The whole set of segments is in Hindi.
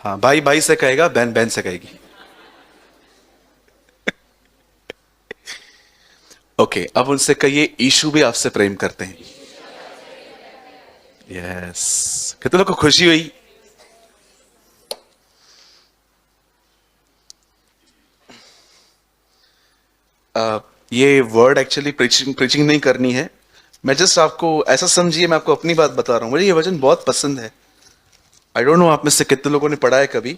हाँ, भाई भाई से कहेगा, बहन बहन से कहेगी। ओके, अब उनसे कहिए यीशु भी आपसे प्रेम करते हैं। यस। कितने लोग को खुशी हुई? ये वर्ड एक्चुअली प्रीचिंग प्रीचिंग नहीं करनी है। मैं जस्ट आपको ऐसा समझिए, मैं आपको अपनी बात बता रहा हूं, मुझे ये वचन बहुत पसंद है। आई डोंट नो आप में से कितने लोगों ने पढ़ा है कभी।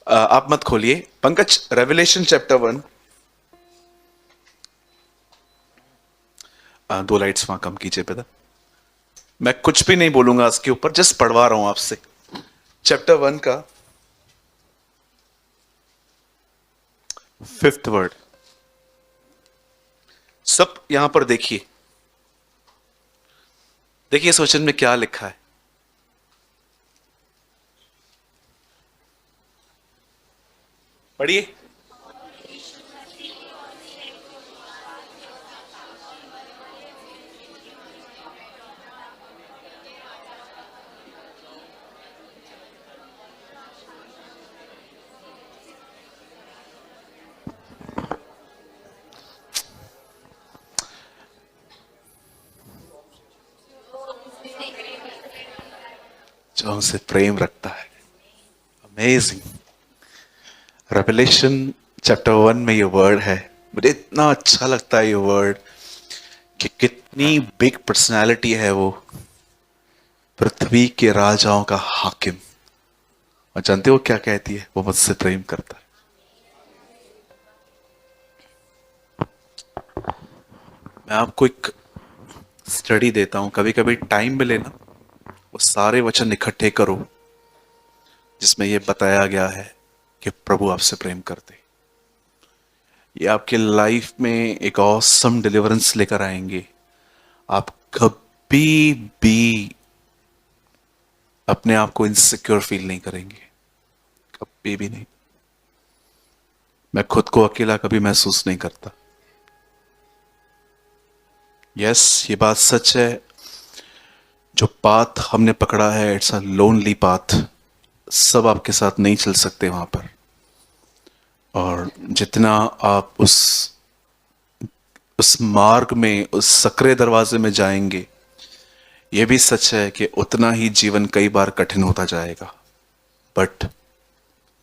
आप मत खोलिए पंकज, रेवलेशन चैप्टर 1। दो लाइट्स वहां कम कीजिए बेटा। मैं कुछ भी नहीं बोलूंगा इसके ऊपर, जस्ट पढ़वा रहा हूं आपसे। चैप्टर 1 का 5th वर्ड। सब यहां पर देखिए, देखिए इस वचन में क्या लिखा है। पढ़िए। जो हमसे प्रेम रखता है। अमेजिंग। रेवलेशन चैप्टर 1 में ये वर्ड है। मुझे इतना अच्छा लगता है ये वर्ड कि कितनी बिग पर्सनालिटी है वो, पृथ्वी के राजाओं का हाकिम। और जानते हो क्या कहती है? वो मुझसे प्रेम करता है। मैं आपको एक स्टडी देता हूं, कभी कभी टाइम मिले ना, वो सारे वचन इकट्ठे करो जिसमें ये बताया गया है कि प्रभु आपसे प्रेम करते हैं। ये आपके लाइफ में एक ऑसम डिलीवरेंस लेकर आएंगे। आप कभी भी अपने आप को इनसिक्योर फील नहीं करेंगे, कभी भी नहीं। मैं खुद को अकेला कभी महसूस नहीं करता। यस, ये बात सच है। जो पाथ हमने पकड़ा है, इट्स अ लोनली पाथ। सब आपके साथ नहीं चल सकते वहां पर। और जितना आप उस मार्ग में, उस सकरे दरवाजे में जाएंगे, यह भी सच है कि उतना ही जीवन कई बार कठिन होता जाएगा। बट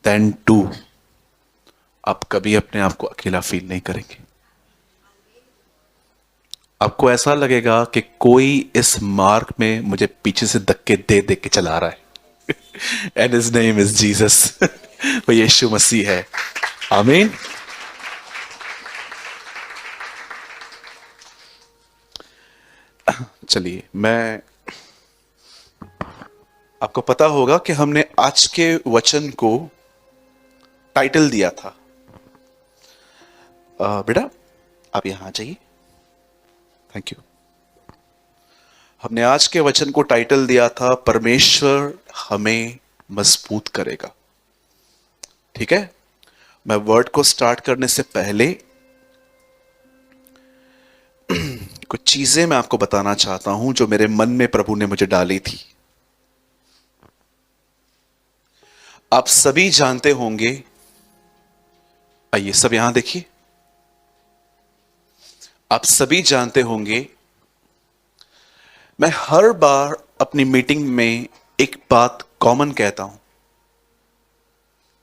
देन टू, आप कभी अपने आप को अकेला फील नहीं करेंगे। आपको ऐसा लगेगा कि कोई इस मार्ग में मुझे पीछे से धक्के दे दे के चला रहा है। And his name is Jesus. वो यीशु मसीह है। आमीन। चलिए, मैं आपको पता होगा कि हमने आज के वचन को टाइटल दिया था। बेटा आप यहां आ जाइए। Thank you. हमने आज के वचन को टाइटल दिया था, परमेश्वर हमें मजबूत करेगा। ठीक है। मैं वर्ड को स्टार्ट करने से पहले कुछ चीजें मैं आपको बताना चाहता हूं जो मेरे मन में प्रभु ने मुझे डाली थी। आप सभी जानते होंगे, आइए सब यहां देखिए। आप सभी जानते होंगे, मैं हर बार अपनी मीटिंग में एक बात कॉमन कहता हूं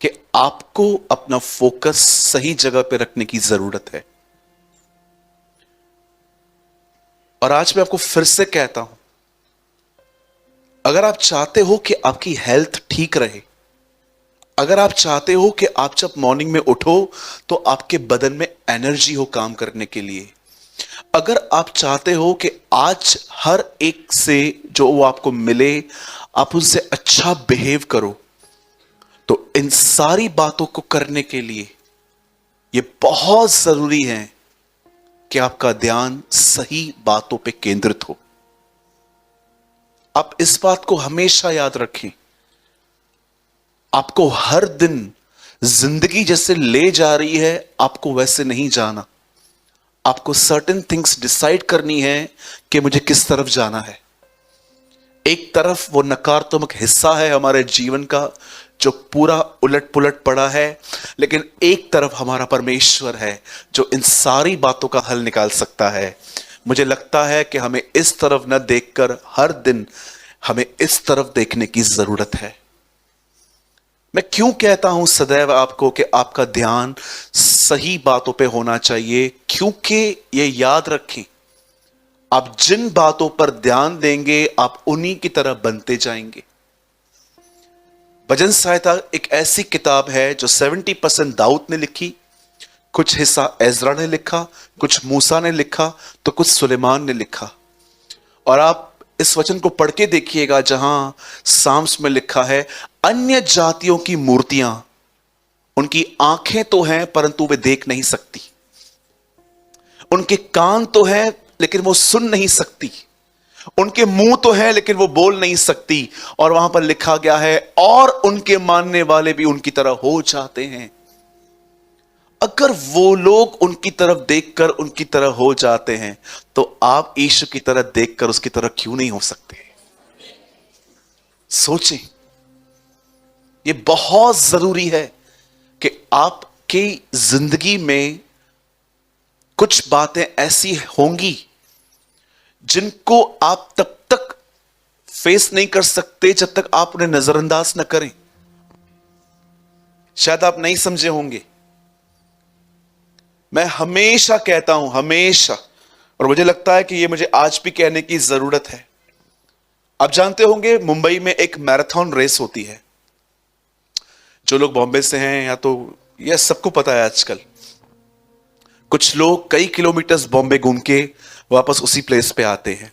कि आपको अपना फोकस सही जगह पे रखने की जरूरत है। और आज मैं आपको फिर से कहता हूं, अगर आप चाहते हो कि आपकी हेल्थ ठीक रहे, अगर आप चाहते हो कि आप जब मॉर्निंग में उठो तो आपके बदन में एनर्जी हो काम करने के लिए, अगर आप चाहते हो कि आज हर एक से जो वो आपको मिले आप उनसे अच्छा बिहेव करो, तो इन सारी बातों को करने के लिए ये बहुत जरूरी है कि आपका ध्यान सही बातों पे केंद्रित हो। आप इस बात को हमेशा याद रखें। आपको हर दिन जिंदगी जैसे ले जा रही है, आपको वैसे नहीं जाना। आपको सर्टेन थिंग्स डिसाइड करनी है कि मुझे किस तरफ जाना है। एक तरफ वो नकारात्मक हिस्सा है हमारे जीवन का जो पूरा उलट पुलट पड़ा है, लेकिन एक तरफ हमारा परमेश्वर है जो इन सारी बातों का हल निकाल सकता है। मुझे लगता है कि हमें इस तरफ न देखकर हर दिन हमें इस तरफ देखने की जरूरत है। मैं क्यों कहता हूं सदैव आपको कि आपका ध्यान सही बातों पे होना चाहिए, क्योंकि ये याद रखें, आप जिन बातों पर ध्यान देंगे आप उन्हीं की तरह बनते जाएंगे। भजन संहिता एक ऐसी किताब है जो 70% दाऊद ने लिखी, कुछ हिस्सा एजरा ने लिखा, कुछ मूसा ने लिखा, तो कुछ सुलेमान ने लिखा। और आप इस वचन को पढ़ के देखिएगा जहां साम्स में लिखा है, अन्य जातियों की मूर्तियां, उनकी आंखें तो हैं परंतु वे देख नहीं सकती, उनके कान तो हैं लेकिन वो सुन नहीं सकती, उनके मुंह तो है लेकिन वो बोल नहीं सकती। और वहां पर लिखा गया है, और उनके मानने वाले भी उनकी तरह हो जाते हैं। अगर वो लोग उनकी तरफ देखकर उनकी तरह हो जाते हैं, तो आप यीशु की तरह देखकर उसकी तरह क्यों नहीं हो सकते? सोचें, ये बहुत जरूरी है कि आपकी जिंदगी में कुछ बातें ऐसी होंगी जिनको आप तब तक फेस नहीं कर सकते जब तक आप उन्हें नजरअंदाज न करें। शायद आप नहीं समझे होंगे, मैं हमेशा कहता हूं, हमेशा, और मुझे लगता है कि यह मुझे आज भी कहने की जरूरत है। आप जानते होंगे मुंबई में एक मैराथन रेस होती है। जो लोग बॉम्बे से हैं या तो यह सबको पता है, आजकल कुछ लोग कई किलोमीटर्स बॉम्बे घूम के वापस उसी प्लेस पे आते हैं।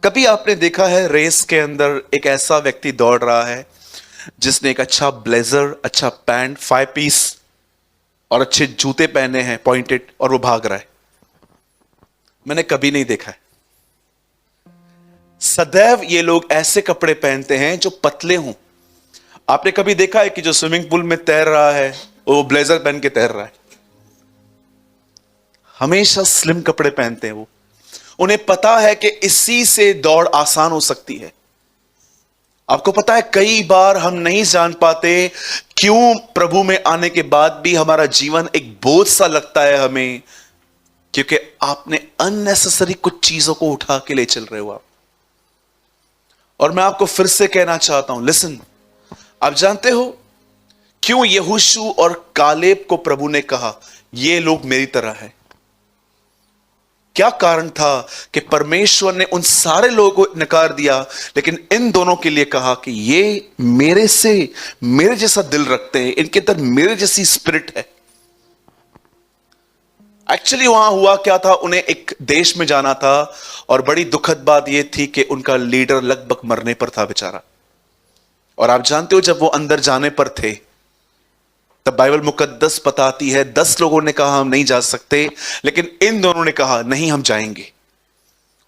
कभी आपने देखा है रेस के अंदर एक ऐसा व्यक्ति दौड़ रहा है जिसने एक अच्छा ब्लेजर, अच्छा पैंट, 5 पीस और अच्छे जूते पहने हैं पॉइंटेड, और वो भाग रहा है? मैंने कभी नहीं देखा है। सदैव ये लोग ऐसे कपड़े पहनते हैं जो पतले हों। आपने कभी देखा है कि जो स्विमिंग पूल में तैर रहा है वो ब्लेजर पहन के तैर रहा है? हमेशा स्लिम कपड़े पहनते हैं वो। उन्हें पता है कि इसी से दौड़ आसान हो सकती है। आपको पता है कई बार हम नहीं जान पाते क्यों प्रभु में आने के बाद भी हमारा जीवन एक बोझ सा लगता है हमें, क्योंकि आपने अननेसेसरी कुछ चीजों को उठा के ले चल रहे हो आप। और मैं आपको फिर से कहना चाहता हूं, लिसन, आप जानते हो क्यों यहोशू और कालेब को प्रभु ने कहा ये लोग मेरी तरह है? क्या कारण था कि परमेश्वर ने उन सारे लोगों को नकार दिया, लेकिन इन दोनों के लिए कहा कि ये मेरे जैसा दिल रखते हैं, इनके अंदर मेरे जैसी स्पिरिट है। एक्चुअली वहां हुआ क्या था, उन्हें एक देश में जाना था और बड़ी दुखद बात यह थी कि उनका लीडर लगभग मरने पर था बेचारा। और आप जानते हो जब वो अंदर जाने पर थे तब बाइबल मुकद्दस बताती है 10 लोगों ने कहा हम नहीं जा सकते, लेकिन इन दोनों ने कहा नहीं हम जाएंगे।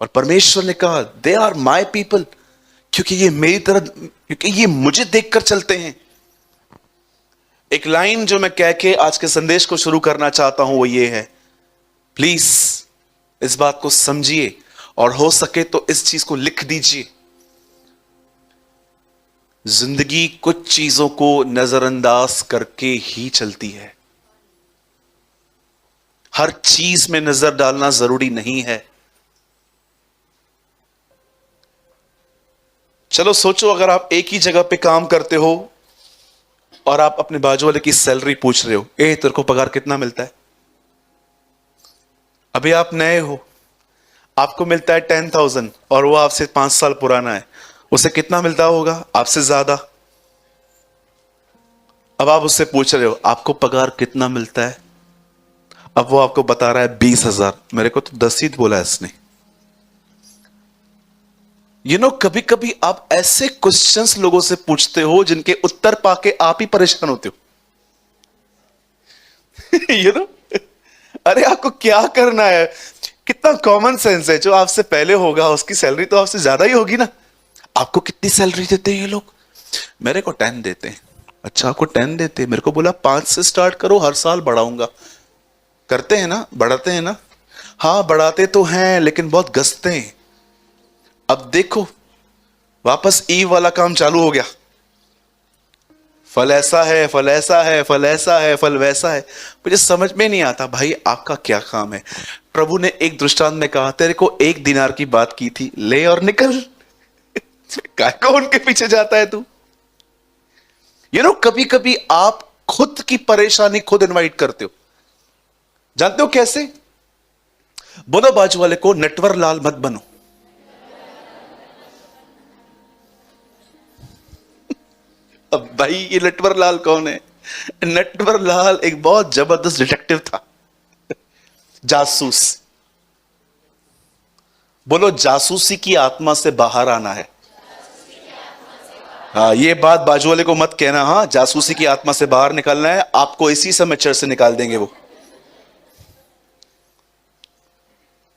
और परमेश्वर ने कहा दे आर माई पीपल, क्योंकि ये मेरी तरह, क्योंकि ये मुझे देखकर चलते हैं। एक लाइन जो मैं कह के आज के संदेश को शुरू करना चाहता हूं वो ये है, प्लीज इस बात को समझिए और हो सके तो इस चीज को लिख दीजिए। जिंदगी कुछ चीजों को नजरअंदाज करके ही चलती है। हर चीज में नजर डालना जरूरी नहीं है। चलो सोचो, अगर आप एक ही जगह पे काम करते हो और आप अपने बाजू वाले की सैलरी पूछ रहे हो, तेरे को पगार कितना मिलता है? अभी आप नए हो, आपको मिलता है 10,000 और वो आपसे 5 साल पुराना है, उसे कितना मिलता होगा? आपसे ज्यादा। अब आप उससे पूछ रहे हो आपको पगार कितना मिलता है? अब वो आपको बता रहा है 20,000। मेरे को तो 10 ही बोला है इसने। कभी कभी आप ऐसे क्वेश्चंस लोगों से पूछते हो जिनके उत्तर पाके आप ही परेशान होते हो। अरे आपको क्या करना है? कितना कॉमन सेंस है। जो आपसे पहले होगा उसकी सैलरी तो आपसे ज्यादा ही होगी ना। आपको कितनी सैलरी देते हैं ये लोग? मेरे को 10 देते हैं। अच्छा, आपको 10 देते हैं? मेरे को बोला 5 से स्टार्ट करो, हर साल बढ़ाऊंगा। करते हैं ना, बढ़ाते हैं ना? हाँ बढ़ाते तो हैं, लेकिन बहुत गसते हैं। अब देखो, वापस ईव वाला काम चालू हो गया। फल ऐसा है, फल ऐसा है, फल ऐसा है, फल वैसा है। मुझे समझ में नहीं आता भाई आपका क्या काम है। प्रभु ने एक दृष्टांत में कहा, तेरे को 1 दिनार की बात की थी, ले और निकल। काय को उनके पीछे जाता है तू? कभी कभी आप खुद की परेशानी खुद इनवाइट करते हो। जानते हो कैसे? बोलो बाजू वाले को, नटवर लाल मत बनो। अब भाई ये नटवर लाल कौन है? नटवर लाल एक बहुत जबरदस्त डिटेक्टिव था, जासूस। बोलो, जासूसी की आत्मा से बाहर आना है। हाँ, ये बात बाजू वाले को मत कहना। हाँ, जासूसी की आत्मा से बाहर निकलना है, आपको इसी समय चर्च से निकाल देंगे वो।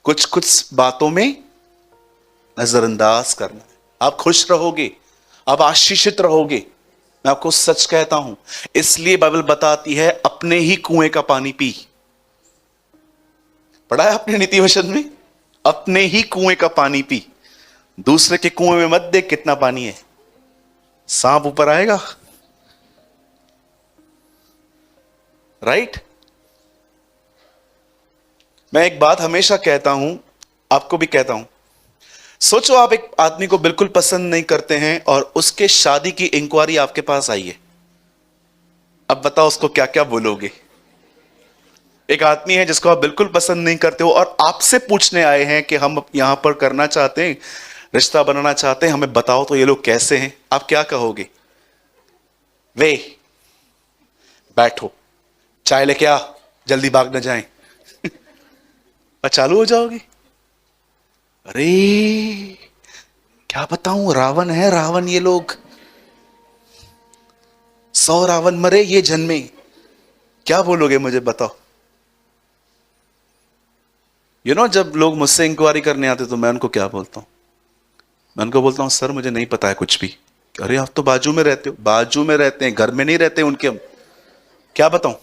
कुछ कुछ बातों में नजरअंदाज करना है। आप खुश रहोगे, आप आशीषित रहोगे। मैं आपको सच कहता हूं, इसलिए बाइबल बताती है अपने ही कुएं का पानी पी। पढ़ा है आपने नीति वचन में? अपने ही कुएं का पानी पी, दूसरे के कुएं में मत देख कितना पानी है, सांप ऊपर आएगा। राइट? मैं एक बात हमेशा कहता हूं, आपको भी कहता हूं। सोचो आप एक आदमी को बिल्कुल पसंद नहीं करते हैं और उसके शादी की इंक्वायरी आपके पास आई है। अब बताओ उसको क्या क्या बोलोगे? एक आदमी है जिसको आप बिल्कुल पसंद नहीं करते हो और आपसे पूछने आए हैं कि हम यहां पर करना चाहते हैं, रिश्ता बनाना चाहते हैं, हमें बताओ तो ये लोग कैसे हैं। आप क्या कहोगे? वे बैठो, चाय लेके आ, जल्दी भाग न जाएं। और चालू हो जाओगे। अरे क्या बताऊं, रावण है रावण। ये लोग 100 रावण मरे ये जन्मे। क्या बोलोगे मुझे बताओ? जब लोग मुझसे इंक्वायरी करने आते तो मैं उनको क्या बोलता हूं? मैं उनको बोलता हूं, सर मुझे नहीं पता है कुछ भी। अरे आप तो बाजू में रहते हो। बाजू में रहते हैं, घर में नहीं रहते उनके हम। क्या बताऊं?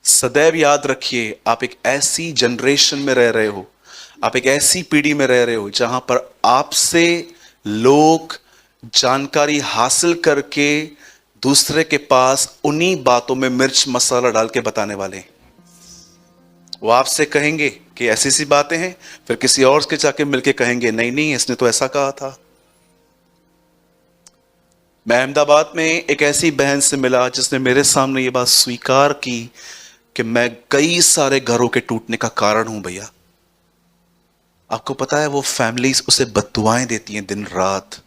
सदैव याद रखिए, आप एक ऐसी जनरेशन में रह रहे हो, आप एक ऐसी पीढ़ी में रह रहे हो जहां पर आपसे लोग जानकारी हासिल करके दूसरे के पास उन्हीं बातों में मिर्च मसाला डाल के बताने वाले हैं। वो आपसे कहेंगे कि ऐसी सी बातें हैं, फिर किसी और के जाके मिलके कहेंगे नहीं नहीं इसने तो ऐसा कहा था। मैं अहमदाबाद में एक ऐसी बहन से मिला जिसने मेरे सामने ये बात स्वीकार की कि मैं कई सारे घरों के टूटने का कारण हूं भैया। आपको पता है वो फैमिलीज उसे बद्दुआएं देती हैं दिन रात,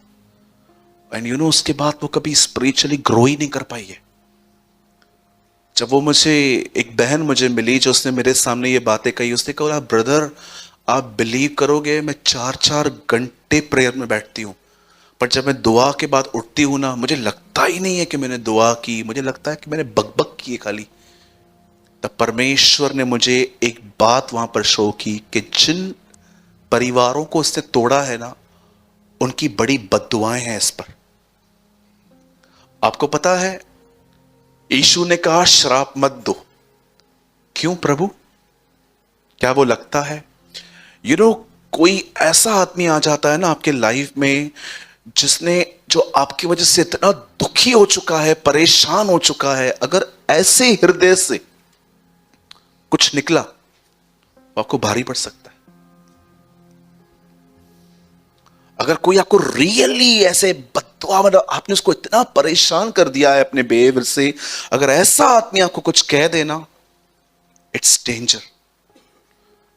एंड उसके बाद वो कभी स्पिरिचुअली ग्रो ही नहीं कर पाई है। जब वो मुझे, एक बहन मुझे मिली जो उसने मेरे सामने ये बातें कही, उसने कहा ब्रदर आप बिलीव करोगे मैं 4-4 घंटे प्रेयर में बैठती हूँ, पर जब मैं दुआ के बाद उठती हूँ ना, मुझे लगता ही नहीं है कि मैंने दुआ की, मुझे लगता है कि मैंने बकबक की है खाली। तब परमेश्वर ने मुझे एक बात वहां पर शो की कि जिन परिवारों को उसने तोड़ा है ना, उनकी बड़ी बद्दुआएं हैं इस पर। आपको पता है यीशु ने कहा श्राप मत दो। क्यों प्रभु? क्या वो लगता है? कोई ऐसा आदमी आ जाता है ना आपके लाइफ में जो आपकी वजह से इतना दुखी हो चुका है, परेशान हो चुका है, अगर ऐसे हृदय से कुछ निकला तो आपको भारी पड़ सकता है। अगर कोई आपको रियली ऐसे बददुआ, मतलब आपने उसको इतना परेशान कर दिया है अपने बिहेवियर से, अगर ऐसा आदमी आपको कुछ कह देना, it's danger.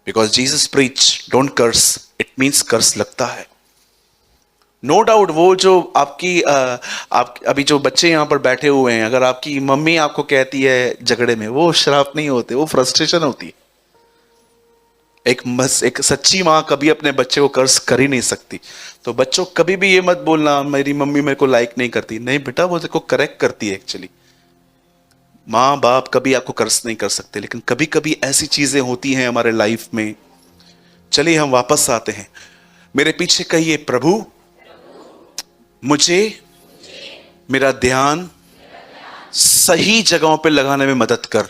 Because Jesus preach don't curse, it means curse लगता है। नो डाउट वो जो आप अभी जो बच्चे यहां पर बैठे हुए हैं, अगर आपकी मम्मी आपको कहती है झगड़े में, वो श्राप नहीं होते, वो फ्रस्ट्रेशन होती है। एक सच्ची मां कभी अपने बच्चे को कर्ज कर ही नहीं सकती। तो बच्चों कभी भी ये मत बोलना मेरी मम्मी मेरे को लाइक नहीं करती। नहीं बेटा, वो देखो करेक्ट करती है एक्चुअली। माँ बाप कभी आपको कर्ज नहीं कर सकते, लेकिन कभी कभी ऐसी चीजें होती हैं हमारे लाइफ में। चलिए हम वापस आते हैं। मेरे पीछे कहिए, प्रभु मुझे मेरा ध्यान सही जगहों पे लगाने में मदद कर।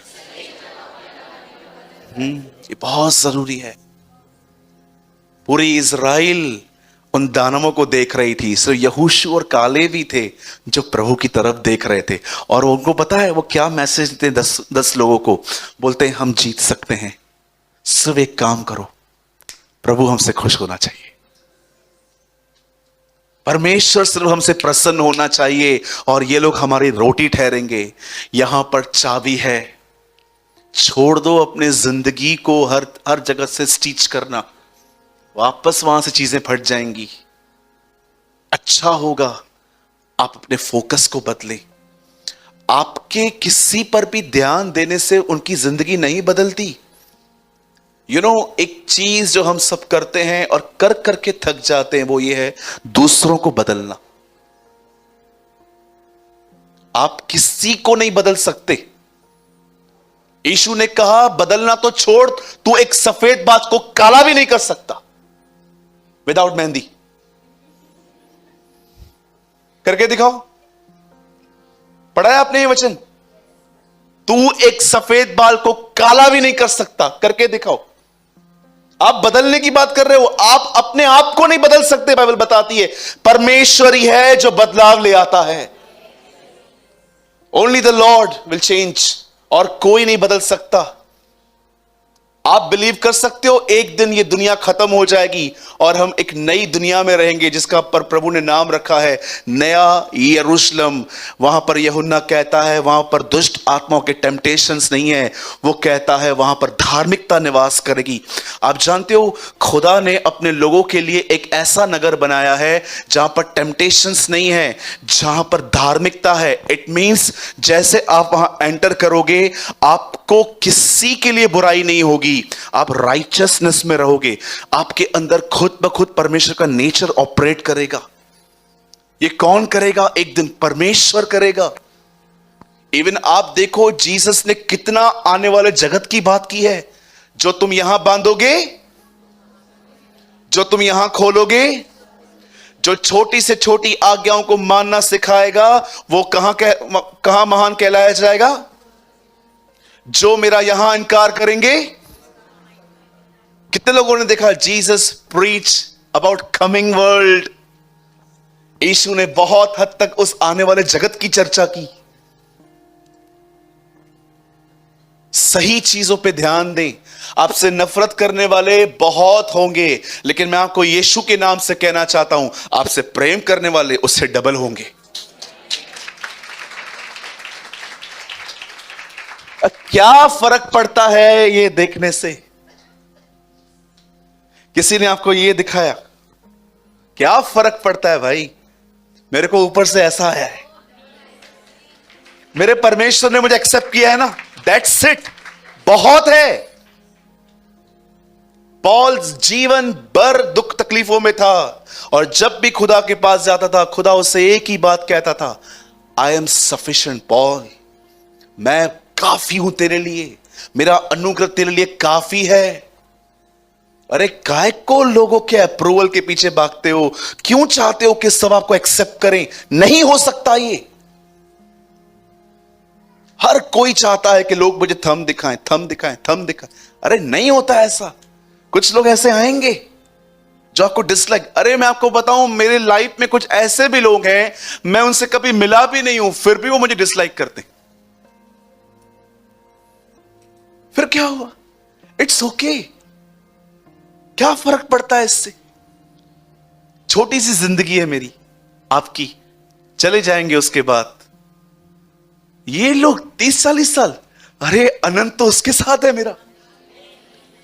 ये बहुत जरूरी है। पूरी इज़राइल उन दानवों को देख रही थी। सिर्फ यहोशू और काले भी थे जो प्रभु की तरफ देख रहे थे। और उनको पता है वो क्या मैसेज देते? 10 लोगों को बोलते हैं हम जीत सकते हैं, सिर्फ एक काम करो, प्रभु हमसे खुश होना चाहिए, परमेश्वर सिर्फ हमसे प्रसन्न होना चाहिए और ये लोग हमारी रोटी ठहरेंगे। यहां पर चाबी है। छोड़ दो अपने जिंदगी को हर जगह से स्टिच करना, वापस वहां से चीजें फट जाएंगी। अच्छा होगा आप अपने फोकस को बदलें। आपके किसी पर भी ध्यान देने से उनकी जिंदगी नहीं बदलती। एक चीज जो हम सब करते हैं और कर करके थक जाते हैं, वो ये है दूसरों को बदलना। आप किसी को नहीं बदल सकते। यीशु ने कहा बदलना तो छोड़, तू एक सफेद बात को काला भी नहीं कर सकता विदाउट मेहंदी। करके दिखाओ। पढ़ा है आपने ये वचन? तू एक सफेद बाल को काला भी नहीं कर सकता, करके दिखाओ। आप बदलने की बात कर रहे हो, आप अपने आप को नहीं बदल सकते। बाइबल बताती है परमेश्वर ही है जो बदलाव ले आता है। Only the Lord will change, और कोई नहीं बदल सकता। आप बिलीव कर सकते हो एक दिन ये दुनिया खत्म हो जाएगी और हम एक नई दुनिया में रहेंगे जिसका पर प्रभु ने नाम रखा है नया यरूशलेम। वहां पर यूहन्ना कहता है वहां पर दुष्ट आत्माओं के टेम्पटेशंस नहीं है, वो कहता है वहां पर धार्मिकता निवास करेगी। आप जानते हो खुदा ने अपने लोगों के लिए एक ऐसा नगर बनाया है जहां पर टेम्पटेशंस नहीं है, जहां पर धार्मिकता है। इट मींस जैसे आप वहां एंटर करोगे आपको किसी के लिए बुराई नहीं होगी, आप राइचसनेस में रहोगे। आपके अंदर खुद ब खुद परमेश्वर का नेचर ऑपरेट करेगा। ये कौन करेगा? एक दिन परमेश्वर करेगा। इवन आप देखो जीसस ने कितना आने वाले जगत की बात की है। जो तुम यहां बांधोगे, जो तुम यहां खोलोगे, जो छोटी से छोटी आज्ञाओं को मानना सिखाएगा, वो कहां महान कहलाया जाएगा? जो मेरा यहां इनकार करेंगे। कितने लोगों ने देखा Jesus preach about coming world. यीशु ने बहुत हद तक उस आने वाले जगत की चर्चा की। सही चीजों पे ध्यान दें। आपसे नफरत करने वाले बहुत होंगे, लेकिन मैं आपको यीशु के नाम से कहना चाहता हूं आपसे प्रेम करने वाले उससे डबल होंगे। क्या फर्क पड़ता है ये देखने से? किसी ने आपको ये दिखाया, क्या फर्क पड़ता है भाई? मेरे को ऊपर से ऐसा आया है, मेरे परमेश्वर ने मुझे एक्सेप्ट किया है ना, दैट्स इट, बहुत है। पॉल जीवन भर दुख तकलीफों में था और जब भी खुदा के पास जाता था खुदा उससे एक ही बात कहता था, आई एम सफिशिएंट पॉल, मैं काफी हूं तेरे लिए, मेरा अनुग्रह तेरे लिए काफी है। अरे काय को लोगों के अप्रूवल के पीछे भागते हो? क्यों चाहते हो कि सब आपको एक्सेप्ट करें? नहीं हो सकता ये। हर कोई चाहता है कि लोग मुझे थंब दिखाएं, थंब दिखाएं, थंब दिखाएं। अरे नहीं होता ऐसा। कुछ लोग ऐसे आएंगे जो आपको डिसलाइक। अरे मैं आपको बताऊं मेरे लाइफ में कुछ ऐसे भी लोग हैं, मैं उनसे कभी मिला भी नहीं हूं, फिर भी वो मुझे डिसलाइक करते। फिर क्या हुआ? It's okay. क्या फर्क पड़ता है इससे? छोटी सी जिंदगी है मेरी, आपकी, चले जाएंगे उसके बाद। ये लोग 30-40 साल, अरे अनंत तो उसके साथ है,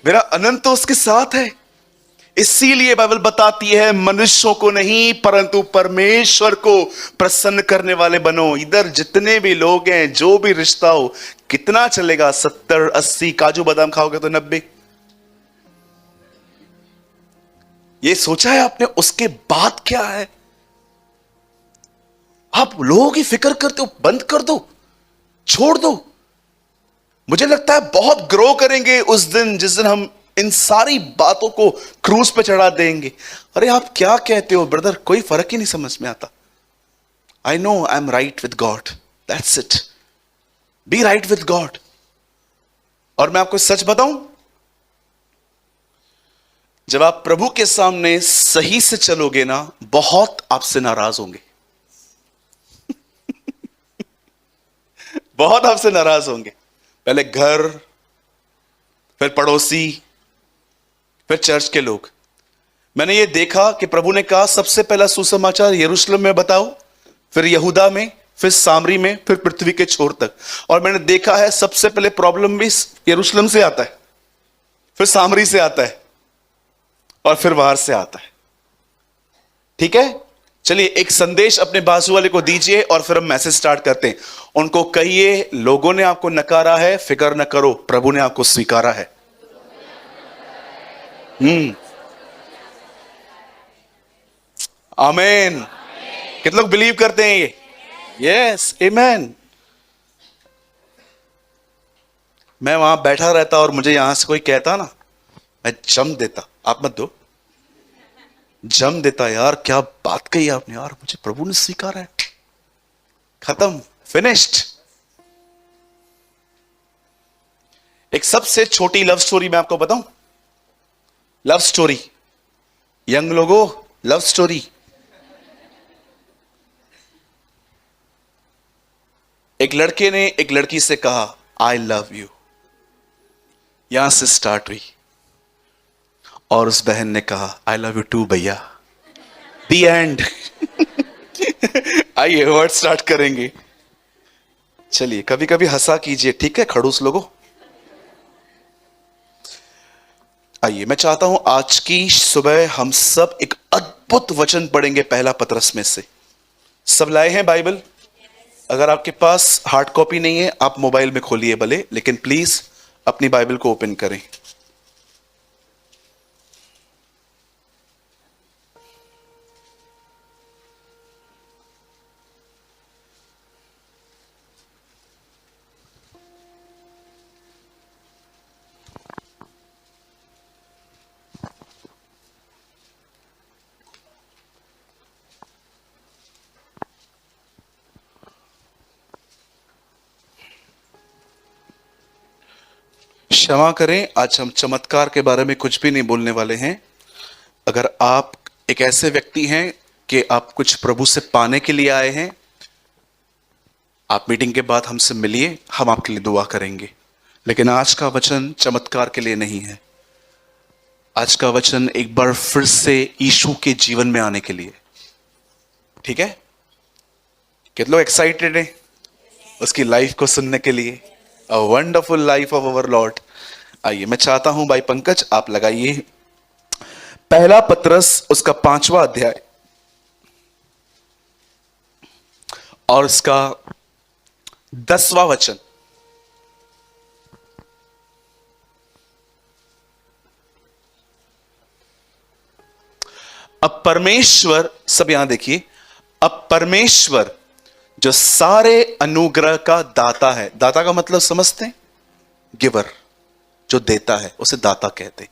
मेरा अनंत तो उसके साथ है। इसीलिए बाइबल बताती है मनुष्यों को नहीं परंतु परमेश्वर को प्रसन्न करने वाले बनो। इधर जितने भी लोग हैं, जो भी रिश्ता हो, कितना चलेगा? 70-80 काजू बादाम खाओगे तो 90। ये सोचा है आपने उसके बाद क्या है? आप लोगों की फिक्र करते हो, बंद कर दो, छोड़ दो। मुझे लगता है बहुत ग्रो करेंगे उस दिन जिस दिन हम इन सारी बातों को क्रूज पे चढ़ा देंगे। अरे आप क्या कहते हो ब्रदर? कोई फर्क ही नहीं समझ में आता। I know I am right with God, that's it. Be right with God. और मैं आपको सच बताऊं, जब आप प्रभु के सामने सही से चलोगे ना, बहुत आपसे नाराज होंगे, बहुत आपसे नाराज होंगे। पहले घर, फिर पड़ोसी, फिर चर्च के लोग। मैंने ये देखा कि प्रभु ने कहा सबसे पहला सुसमाचार यरूशलेम में बताओ, फिर यहूदा में, फिर सामरी में, फिर पृथ्वी के छोर तक। और मैंने देखा है सबसे पहले प्रॉब्लम भी यरूशलेम से आता है, फिर सामरी से आता है, और फिर बाहर से आता है। ठीक है, चलिए एक संदेश अपने बाजू वाले को दीजिए और फिर हम मैसेज स्टार्ट करते हैं। उनको कहिए, लोगों ने आपको नकारा है, फिक्र न करो, प्रभु ने आपको स्वीकारा है। आमीन। कितने लोग बिलीव करते हैं ये? यस, आमीन। मैं वहां बैठा रहता और मुझे यहां से कोई कहता ना, मैं जम देता। आप मत दो, जम देता। यार क्या बात कही आपने, यार मुझे प्रभु ने स्वीकारा है, खत्म, फिनिश्ड। एक सबसे छोटी लव स्टोरी मैं आपको बताऊं। लव स्टोरी, यंग लोगों, लव स्टोरी। एक लड़के ने एक लड़की से कहा आई लव यू, यहां से स्टार्ट हुई। और उस बहन ने कहा आई लव यू टू भैया, द एंड। आइए वर्ड स्टार्ट करेंगे। चलिए कभी कभी हंसा कीजिए, ठीक है खड़ूस लोगों। आइए, मैं चाहता हूं आज की सुबह हम सब एक अद्भुत वचन पढ़ेंगे, पहला पतरस में से। सब लाए हैं बाइबल? अगर आपके पास हार्ड कॉपी नहीं है, आप मोबाइल में खोलिए भले, लेकिन प्लीज अपनी बाइबल को ओपन करें। क्षमा करें, आज हम चमत्कार के बारे में कुछ भी नहीं बोलने वाले हैं। अगर आप एक ऐसे व्यक्ति हैं कि आप कुछ प्रभु से पाने के लिए आए हैं, आप मीटिंग के बाद हमसे मिलिए, हम आपके लिए दुआ करेंगे। लेकिन आज का वचन चमत्कार के लिए नहीं है। आज का वचन एक बार फिर से यीशु के जीवन में आने के लिए। ठीक है, कितने लोग एक्साइटेड हैं उसकी लाइफ को सुनने के लिए? A wonderful life of our Lord. आइए, मैं चाहता हूं भाई पंकज आप लगाइए पहला पतरस उसका 5वां अध्याय और उसका 10वां वचन। अब परमेश्वर, सब यहां देखिए, अब परमेश्वर जो सारे अनुग्रह का दाता है। दाता का मतलब समझते हैं? गिवर, जो देता है उसे दाता कहते हैं।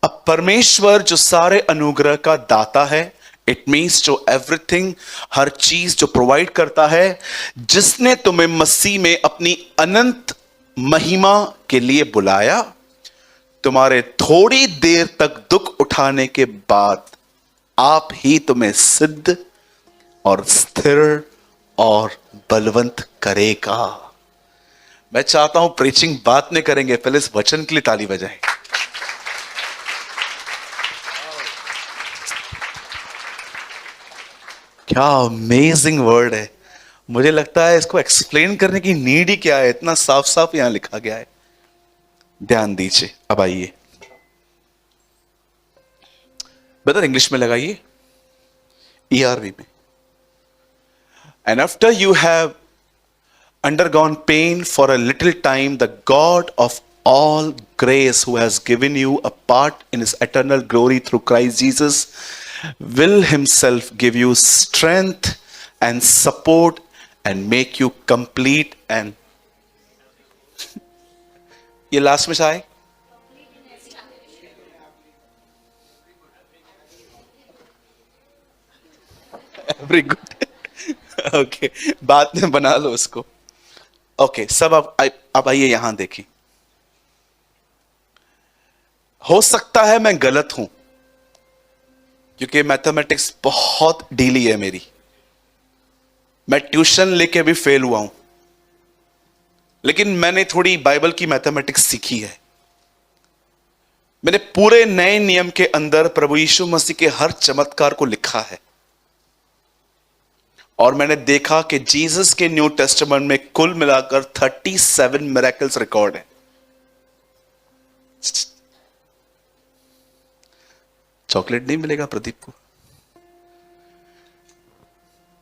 अब परमेश्वर जो सारे अनुग्रह का दाता है, इट मीन्स जो एवरीथिंग, हर चीज जो प्रोवाइड करता है, जिसने तुम्हें मसीह में अपनी अनंत महिमा के लिए बुलाया, तुम्हारे थोड़ी देर तक दुख उठाने के बाद आप ही तुम्हें सिद्ध और स्थिर और बलवंत करेगा। मैं चाहता हूं प्रीचिंग बात में करेंगे, पहले इस वचन के लिए ताली बजाएं। क्या अमेजिंग वर्ड है। मुझे लगता है इसको एक्सप्लेन करने की नीड ही क्या है, इतना साफ साफ यहां लिखा गया है। ध्यान दीजिए। अब आइए, ब्रदर इंग्लिश में लगाइए, ERV में। And after you have undergone pain for a little time, the God of all grace, who has given you a part in his eternal glory through Christ Jesus, will himself give you strength and support and make you complete and ये लास्ट में आए, वेरी गुड। ओके, बाद में बना लो उसको। ओके, सब अब आइए यहां देखिए। हो सकता है मैं गलत हूं, क्योंकि मैथमेटिक्स बहुत ढीली है मेरी। मैं ट्यूशन लेके भी फेल हुआ हूं, लेकिन मैंने थोड़ी बाइबल की मैथमेटिक्स सीखी है। मैंने पूरे नए नियम के अंदर प्रभु यीशु मसीह के हर चमत्कार को लिखा है, और मैंने देखा कि जीसस के न्यू टेस्टामेंट में कुल मिलाकर 37 मिरेकल्स रिकॉर्ड है। चॉकलेट नहीं मिलेगा प्रदीप को।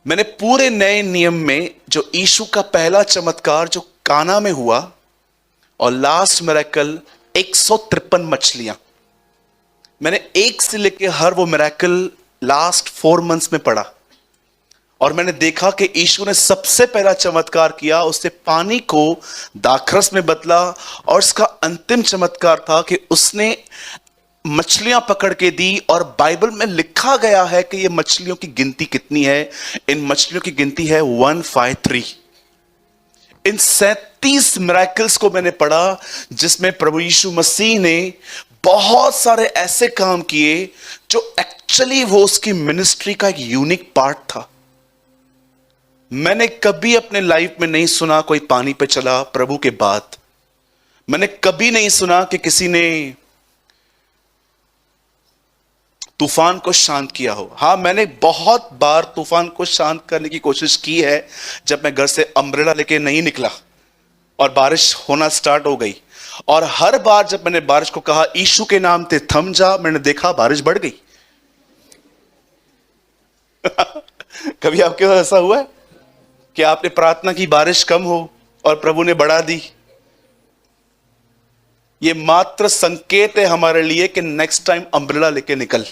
मैंने पूरे नए नियम में जो यीशु का पहला चमत्कार जो काना में हुआ, और लास्ट मिरेकल 153 मछलियां, मैंने एक से लेकर हर वो मिरेकल लास्ट 4 मंथ्स में पढ़ा। और मैंने देखा कि यीशु ने सबसे पहला चमत्कार किया, उससे पानी को दाखरस में बदला। और इसका अंतिम चमत्कार था कि उसने मछलियां पकड़ के दी, और बाइबल में लिखा गया है कि ये मछलियों की गिनती कितनी है। इन मछलियों की गिनती है 153। इन 37 मिरेकल्स को मैंने पढ़ा, जिसमें प्रभु यीशु मसीह ने बहुत सारे ऐसे काम किए जो एक्चुअली वो उसकी मिनिस्ट्री का एक यूनिक पार्ट था। मैंने कभी अपने लाइफ में नहीं सुना कोई पानी पे चला प्रभु के बाद। मैंने कभी नहीं सुना कि किसी ने तूफान को शांत किया हो। हां, मैंने बहुत बार तूफान को शांत करने की कोशिश की है, जब मैं घर से अम्ब्रेला लेके नहीं निकला और बारिश होना स्टार्ट हो गई। और हर बार जब मैंने बारिश को कहा यीशु के नाम से थम जा, मैंने देखा बारिश बढ़ गई। कभी आपके साथ ऐसा हुआ है कि आपने प्रार्थना की बारिश कम हो और प्रभु ने बढ़ा दी? ये मात्र संकेत है हमारे लिए कि नेक्स्ट टाइम अम्ब्रेला लेके निकल।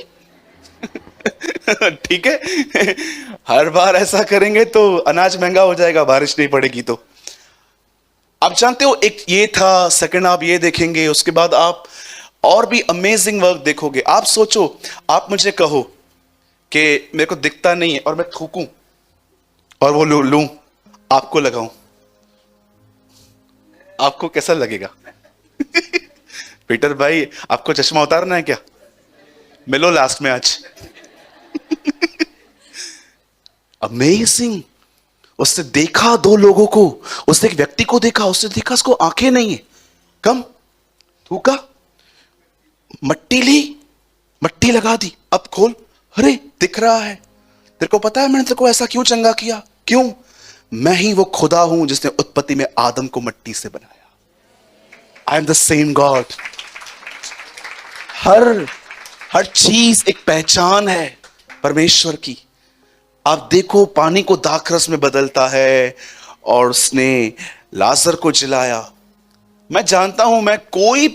ठीक है। हर बार ऐसा करेंगे तो अनाज महंगा हो जाएगा, बारिश नहीं पड़ेगी तो। आप जानते हो, एक ये था, सेकंड आप ये देखेंगे, उसके बाद आप और भी अमेजिंग वर्क देखोगे। आप सोचो, आप मुझे कहो कि मेरे को दिखता नहीं है और मैं थूकूं और वो लूं, आपको लगाऊं, आपको कैसा लगेगा? पीटर भाई, आपको चश्मा उतारना है क्या? मिलो लास्ट में आज। अमेजिंग। उसने देखा 2 लोगों को, उसने एक व्यक्ति को देखा, उसने देखा उसको आंखें नहीं है, कम थूका, मट्टी ली, मट्टी लगा दी, अब खोल, अरे दिख रहा है। तेरे को पता है मैंने तेरे को ऐसा क्यों चंगा किया? क्यों? मैं ही वो खुदा हूं जिसने उत्पत्ति में आदम को मट्टी से बनाया। I am the same God. हर चीज एक पहचान है परमेश्वर की। आप देखो, पानी को दाखरस में बदलता है, और उसने लाजर को जिलाया। मैं जानता हूं, मैं कोई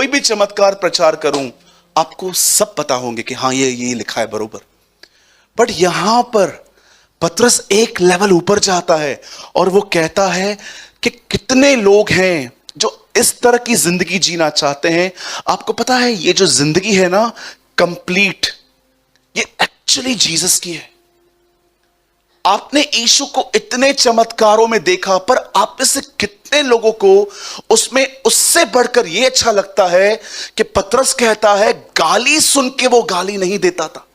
भी चमत्कार प्रचार करूं, आपको सब पता होंगे कि हाँ ये लिखा है बरोबर। बट यहां पर पतरस एक लेवल ऊपर जाता है, और वो कहता है कि कितने लोग हैं जो इस तरह की जिंदगी जीना चाहते हैं। आपको पता है, ये जो जिंदगी है ना, कंप्लीट, ये एक्चुअली जीसस की है। आपने यीशु को इतने चमत्कारों में देखा, पर आप में से कितने लोगों को उसमें उससे बढ़कर यह अच्छा लगता है कि पतरस कहता है गाली सुन के वो गाली नहीं देता था।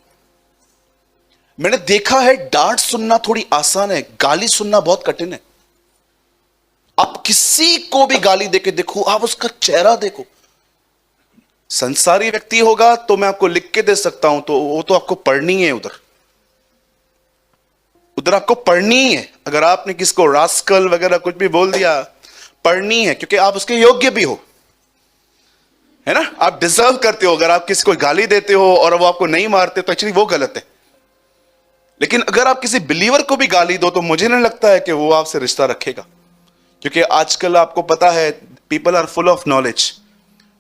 मैंने देखा है, डांट सुनना थोड़ी आसान है, गाली सुनना बहुत कठिन है। आप किसी को भी गाली देके देखो, आप उसका चेहरा देखो। संसारी व्यक्ति होगा तो मैं आपको लिख के दे सकता हूं, तो वो तो आपको पढ़नी है, उधर आपको पढ़नी है। अगर आपने किसको रास्कल वगैरह कुछ भी बोल दिया, पढ़नी है, क्योंकि आप उसके योग्य भी हो, है ना? आप डिजर्व करते हो। अगर आप किसी को गाली देते हो और वो आपको नहीं मारते तो एक्चुअली वो गलत है। लेकिन अगर आप किसी बिलीवर को भी गाली दो तो मुझे नहीं लगता है कि वो आपसे रिश्ता रखेगा, क्योंकि आजकल आपको पता है people are full of knowledge.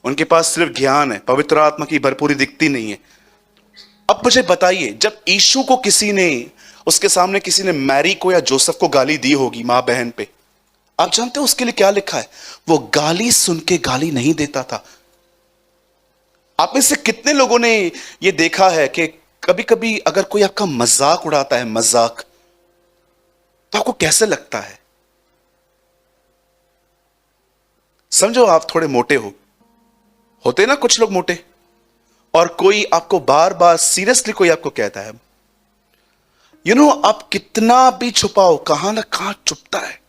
उनके पास सिर्फ ज्ञान है, पवित्र आत्मा की भरपूरी दिखती नहीं है। अब मुझे बताइए, जब यीशु को उसके सामने किसी ने मैरी को या जोसेफ को गाली दी होगी, मां बहन पे, आप जानते हो उसके लिए क्या लिखा है? वो गाली सुन के गाली नहीं देता था। आप में से कितने लोगों ने यह देखा है कि कभी कभी अगर कोई आपका मजाक उड़ाता है, मजाक, तो आपको कैसे लगता है? समझो आप थोड़े मोटे होते ना कुछ लोग मोटे, और कोई आपको बार बार सीरियसली कोई आपको कहता है, आप कितना भी छुपाओ कहां ना कहां चुपता है।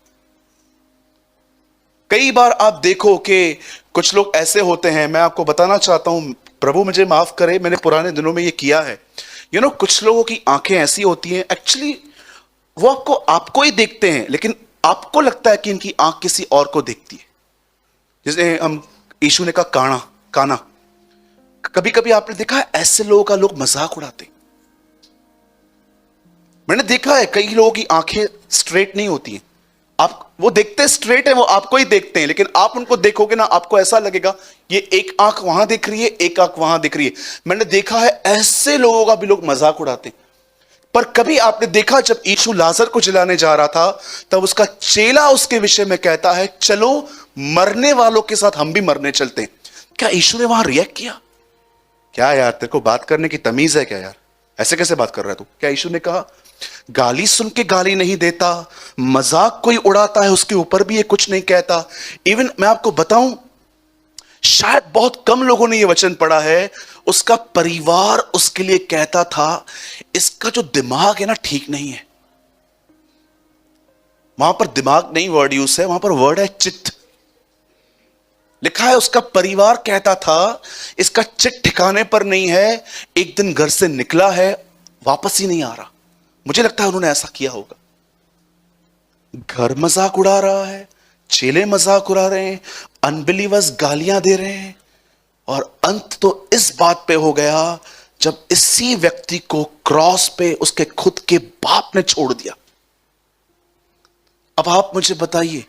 कई बार आप देखो कि कुछ लोग ऐसे होते हैं, मैं आपको बताना चाहता हूं, प्रभु मुझे माफ करे, मैंने पुराने दिनों में ये किया है। कुछ लोगों की आंखें ऐसी होती हैं, एक्चुअली वो आपको ही देखते हैं, लेकिन आपको लगता है कि इनकी आंख किसी और को देखती है। जैसे हम यीशु ने कहा काना काना, कभी कभी आपने देखा है ऐसे लोगों का लोग मजाक उड़ाते। मैंने देखा है कई लोगों की आंखें स्ट्रेट नहीं होती हैं, वो देखते स्ट्रेट है, वो आपको ही देखते हैं, लेकिन आप उनको देखोगे ना, आपको ऐसा लगेगा ये एक आंख वहां दिख रही है, एक आंख वहां दिख रही है। मैंने देखा है ऐसे लोगों का भी लोग मजाक उड़ाते हैं। पर कभी आपने देखा जब यीशु लाजर को जिलाने जा रहा था, तब उसका चेला उसके विषय में कहता है, चलो मरने वालों के साथ हम भी मरने चलते हैं। क्या यीशु ने वहां रिएक्ट किया? क्या यार, तेरे को बात करने की तमीज है क्या यार? ऐसे कैसे बात कर रहा है तू? क्या यीशु ने कहा गाली सुन के गाली नहीं देता, मजाक कोई उड़ाता है उसके ऊपर भी ये कुछ नहीं कहता? इवन मैं आपको बताऊं, शायद बहुत कम लोगों ने यह वचन पढ़ा है, उसका परिवार उसके लिए कहता था इसका जो दिमाग है ना ठीक नहीं है। वहां पर दिमाग नहीं वर्ड यूज है, वहां पर वर्ड है चित्त। लिखा है उसका परिवार कहता था इसका चित्त ठिकाने पर नहीं है, एक दिन घर से निकला है वापस ही नहीं आ रहा। मुझे लगता है उन्होंने ऐसा किया होगा। घर मजाक उड़ा रहा है, चेले मजाक उड़ा रहे हैं, अनबिलीवर्स गालियां दे रहे हैं, और अंत तो इस बात पे हो गया जब इसी व्यक्ति को क्रॉस पे उसके खुद के बाप ने छोड़ दिया। अब आप मुझे बताइए,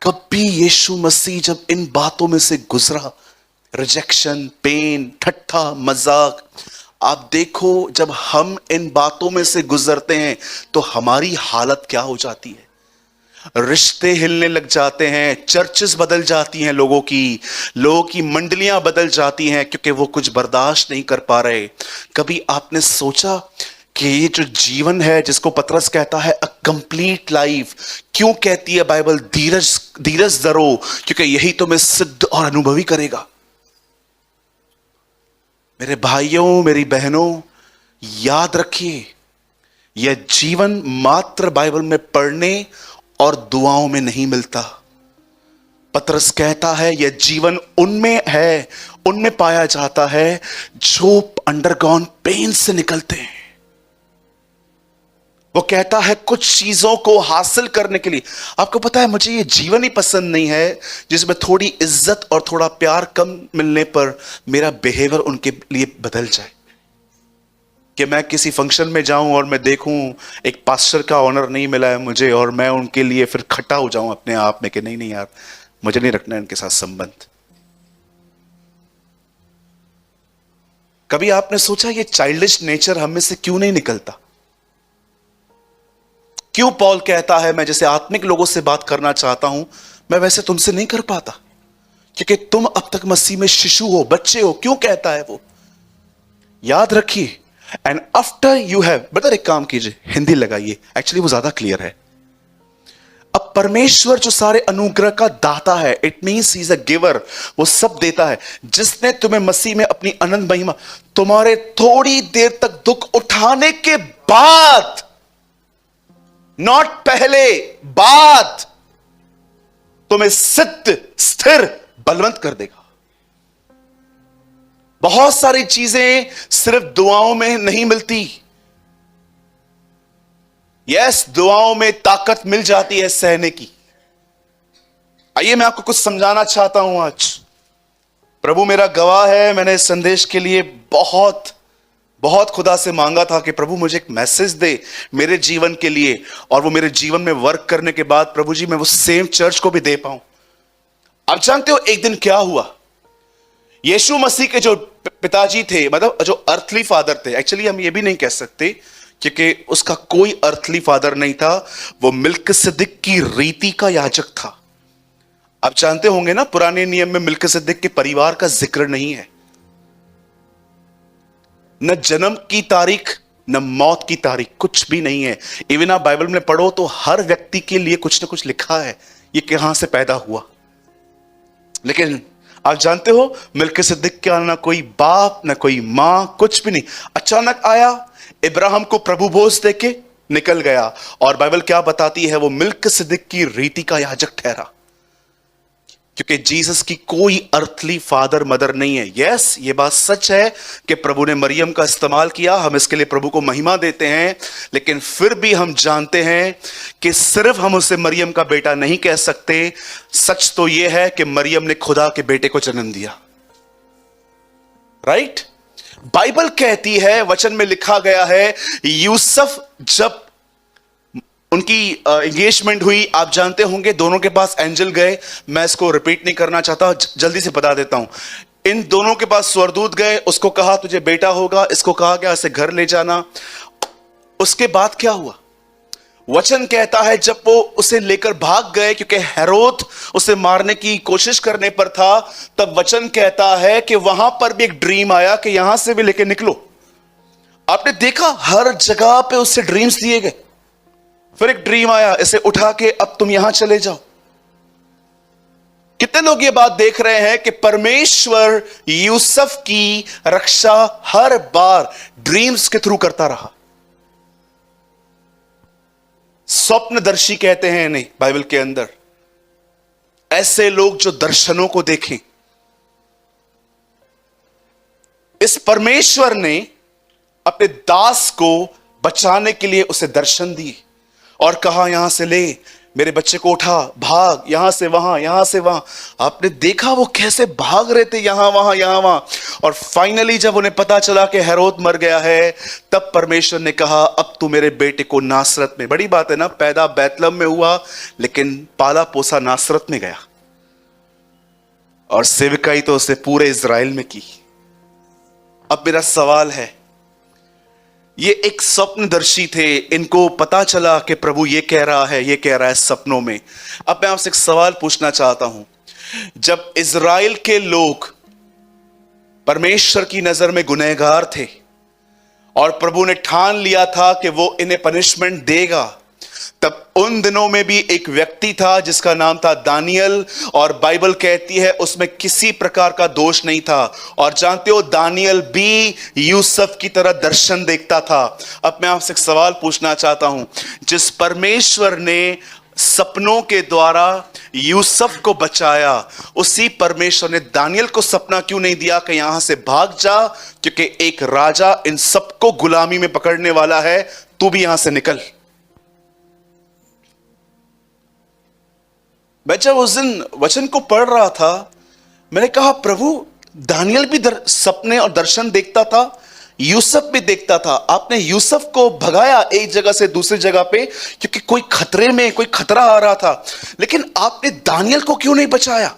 कभी यीशु मसीह जब इन बातों में से गुजरा, रिजेक्शन, पेन, ठट्ठा, मजाक, आप देखो जब हम इन बातों में से गुजरते हैं तो हमारी हालत क्या हो जाती है। रिश्ते हिलने लग जाते हैं, चर्चेस बदल जाती हैं, लोगों की मंडलियां बदल जाती हैं, क्योंकि वो कुछ बर्दाश्त नहीं कर पा रहे। कभी आपने सोचा कि ये जो जीवन है जिसको पतरस कहता है अ कंप्लीट लाइफ, क्यों कहती है बाइबल धीरज धरो? क्योंकि यही तुम्हें सिद्ध और अनुभवी करेगा। मेरे भाइयों, मेरी बहनों, याद रखिए, यह जीवन मात्र बाइबल में पढ़ने और दुआओं में नहीं मिलता। पतरस कहता है यह जीवन उनमें है, उनमें पाया जाता है जो अंडरगॉन पेन से निकलते हैं। वो कहता है कुछ चीजों को हासिल करने के लिए, आपको पता है मुझे ये जीवन ही पसंद नहीं है जिसमें थोड़ी इज्जत और थोड़ा प्यार कम मिलने पर मेरा बिहेवियर उनके लिए बदल जाए। कि मैं किसी फंक्शन में जाऊं और मैं देखूं एक पास्टर का ऑनर नहीं मिला है मुझे, और मैं उनके लिए फिर खट्टा हो जाऊं अपने आप में कि नहीं नहीं यार, मुझे नहीं रखना इनके साथ संबंध। कभी आपने सोचा ये चाइल्डिश नेचर हम में से क्यों नहीं निकलता? क्यों पॉल कहता है मैं जैसे आत्मिक लोगों से बात करना चाहता हूं, मैं वैसे तुमसे नहीं कर पाता, क्योंकि तुम अब तक मसीह में शिशु हो, बच्चे हो। क्यों कहता है वो? याद रखिए, and after you have, brother एक काम कीजिए, हिंदी लगाइए, एक्चुअली वो ज्यादा क्लियर है। अब परमेश्वर जो सारे अनुग्रह का दाता है, it means he is a giver, वो सब देता है। जिसने तुम्हें मसीह में अपनी अनंत महिमा, तुम्हारे थोड़ी देर तक दुख उठाने के बाद, नॉट पहले, बाद, तुम्हें सिद्ध, स्थिर, बलवंत कर देगा। बहुत सारी चीजें सिर्फ दुआओं में नहीं मिलती। यस, दुआओं में ताकत मिल जाती है सहने की। आइए मैं आपको कुछ समझाना चाहता हूं आज। प्रभु मेरा गवाह है, मैंने इस संदेश के लिए बहुत बहुत खुदा से मांगा था कि प्रभु मुझे एक मैसेज दे मेरे जीवन के लिए, और वो मेरे जीवन में वर्क करने के बाद प्रभु जी मैं वो सेम चर्च को भी दे पाऊं। आप जानते हो एक दिन क्या हुआ? यीशु मसीह के जो पिताजी थे, मतलब जो अर्थली फादर थे, एक्चुअली हम ये भी नहीं कह सकते क्योंकि उसका कोई अर्थली फादर नहीं था, वो मिल्किसिदक की रीति का याजक था। आप जानते होंगे ना, पुराने नियम में मिल्किसिदक के परिवार का जिक्र नहीं है, न जन्म की तारीख न मौत की तारीख, कुछ भी नहीं है। इवन आप बाइबल में पढ़ो तो हर व्यक्ति के लिए कुछ ना कुछ लिखा है, ये कहां से पैदा हुआ। लेकिन आप जानते हो मिल्किसिदक का ना कोई बाप ना कोई मां, कुछ भी नहीं, अचानक आया, इब्राहिम को प्रभु भोज देके निकल गया। और बाइबल क्या बताती है, वो मिल्किसिदक की रीति का याजक ठहरा, क्योंकि जीसस की कोई अर्थली फादर मदर नहीं है। यस, ये बात सच है कि प्रभु ने मरियम का इस्तेमाल किया, हम इसके लिए प्रभु को महिमा देते हैं, लेकिन फिर भी हम जानते हैं कि सिर्फ हम उसे मरियम का बेटा नहीं कह सकते। सच तो यह है कि मरियम ने खुदा के बेटे को जन्म दिया। राइट? बाइबल कहती है, वचन में लिखा गया है, यूसुफ जब उनकी एंगेजमेंट हुई, आप जानते होंगे, दोनों के पास एंजल गए। मैं इसको रिपीट नहीं करना चाहता, जल्दी से बता देता हूं। इन दोनों के पास स्वर्गदूत गए, उसको कहा तुझे बेटा होगा, इसको कहा गया इसे घर ले जाना। उसके बाद क्या हुआ? वचन कहता है जब वो उसे लेकर भाग गए, क्योंकि हेरोद उसे मारने की कोशिश करने पर था, तब वचन कहता है कि वहां पर भी एक ड्रीम आया कि यहां से भी लेके निकलो। आपने देखा हर जगह पे उससे ड्रीम्स दिए गए। फिर एक ड्रीम आया, इसे उठा के अब तुम यहां चले जाओ। कितने लोग ये बात देख रहे हैं कि परमेश्वर यूसुफ की रक्षा हर बार ड्रीम्स के थ्रू करता रहा। स्वप्नदर्शी कहते हैं इन्हें बाइबल के अंदर, ऐसे लोग जो दर्शनों को देखें। इस परमेश्वर ने अपने दास को बचाने के लिए उसे दर्शन दिए और कहा यहां से ले, मेरे बच्चे को उठा, भाग यहां से वहां, यहां से वहां। आपने देखा वो कैसे भाग रहे थे, यहां वहां यहां वहां। और फाइनली जब उन्हें पता चला कि हेरोद मर गया है, तब परमेश्वर ने कहा अब तू मेरे बेटे को नासरत में, बड़ी बात है ना, पैदा बैतलहम में हुआ लेकिन पाला पोसा नासरत में गया, और सेवकाई तो उसे पूरे इज़राइल में की। अब मेरा सवाल है, ये एक स्वप्नदर्शी थे, इनको पता चला कि प्रभु ये कह रहा है, ये कह रहा है सपनों में। अब मैं आपसे एक सवाल पूछना चाहता हूं, जब इज़राइल के लोग परमेश्वर की नजर में गुनहगार थे और प्रभु ने ठान लिया था कि वो इन्हें पनिशमेंट देगा, तब उन दिनों में भी एक व्यक्ति था जिसका नाम था दानियल, और बाइबल कहती है उसमें किसी प्रकार का दोष नहीं था। और जानते हो दानियल भी यूसुफ की तरह दर्शन देखता था। अब मैं आपसे एक सवाल पूछना चाहता हूं, जिस परमेश्वर ने सपनों के द्वारा यूसुफ को बचाया, उसी परमेश्वर ने दानियल को सपना क्यों नहीं दिया कि यहां से भाग जा, क्योंकि एक राजा इन सबको गुलामी में पकड़ने वाला है, तू भी यहां से निकल। मैं जब उस दिन वचन को पढ़ रहा था, मैंने कहा प्रभु, दानियल भी सपने और दर्शन देखता था, यूसुफ भी देखता था, आपने यूसुफ को भगाया एक जगह से दूसरी जगह पे क्योंकि कोई खतरे में, कोई खतरा आ रहा था, लेकिन आपने दानियल को क्यों नहीं बचाया?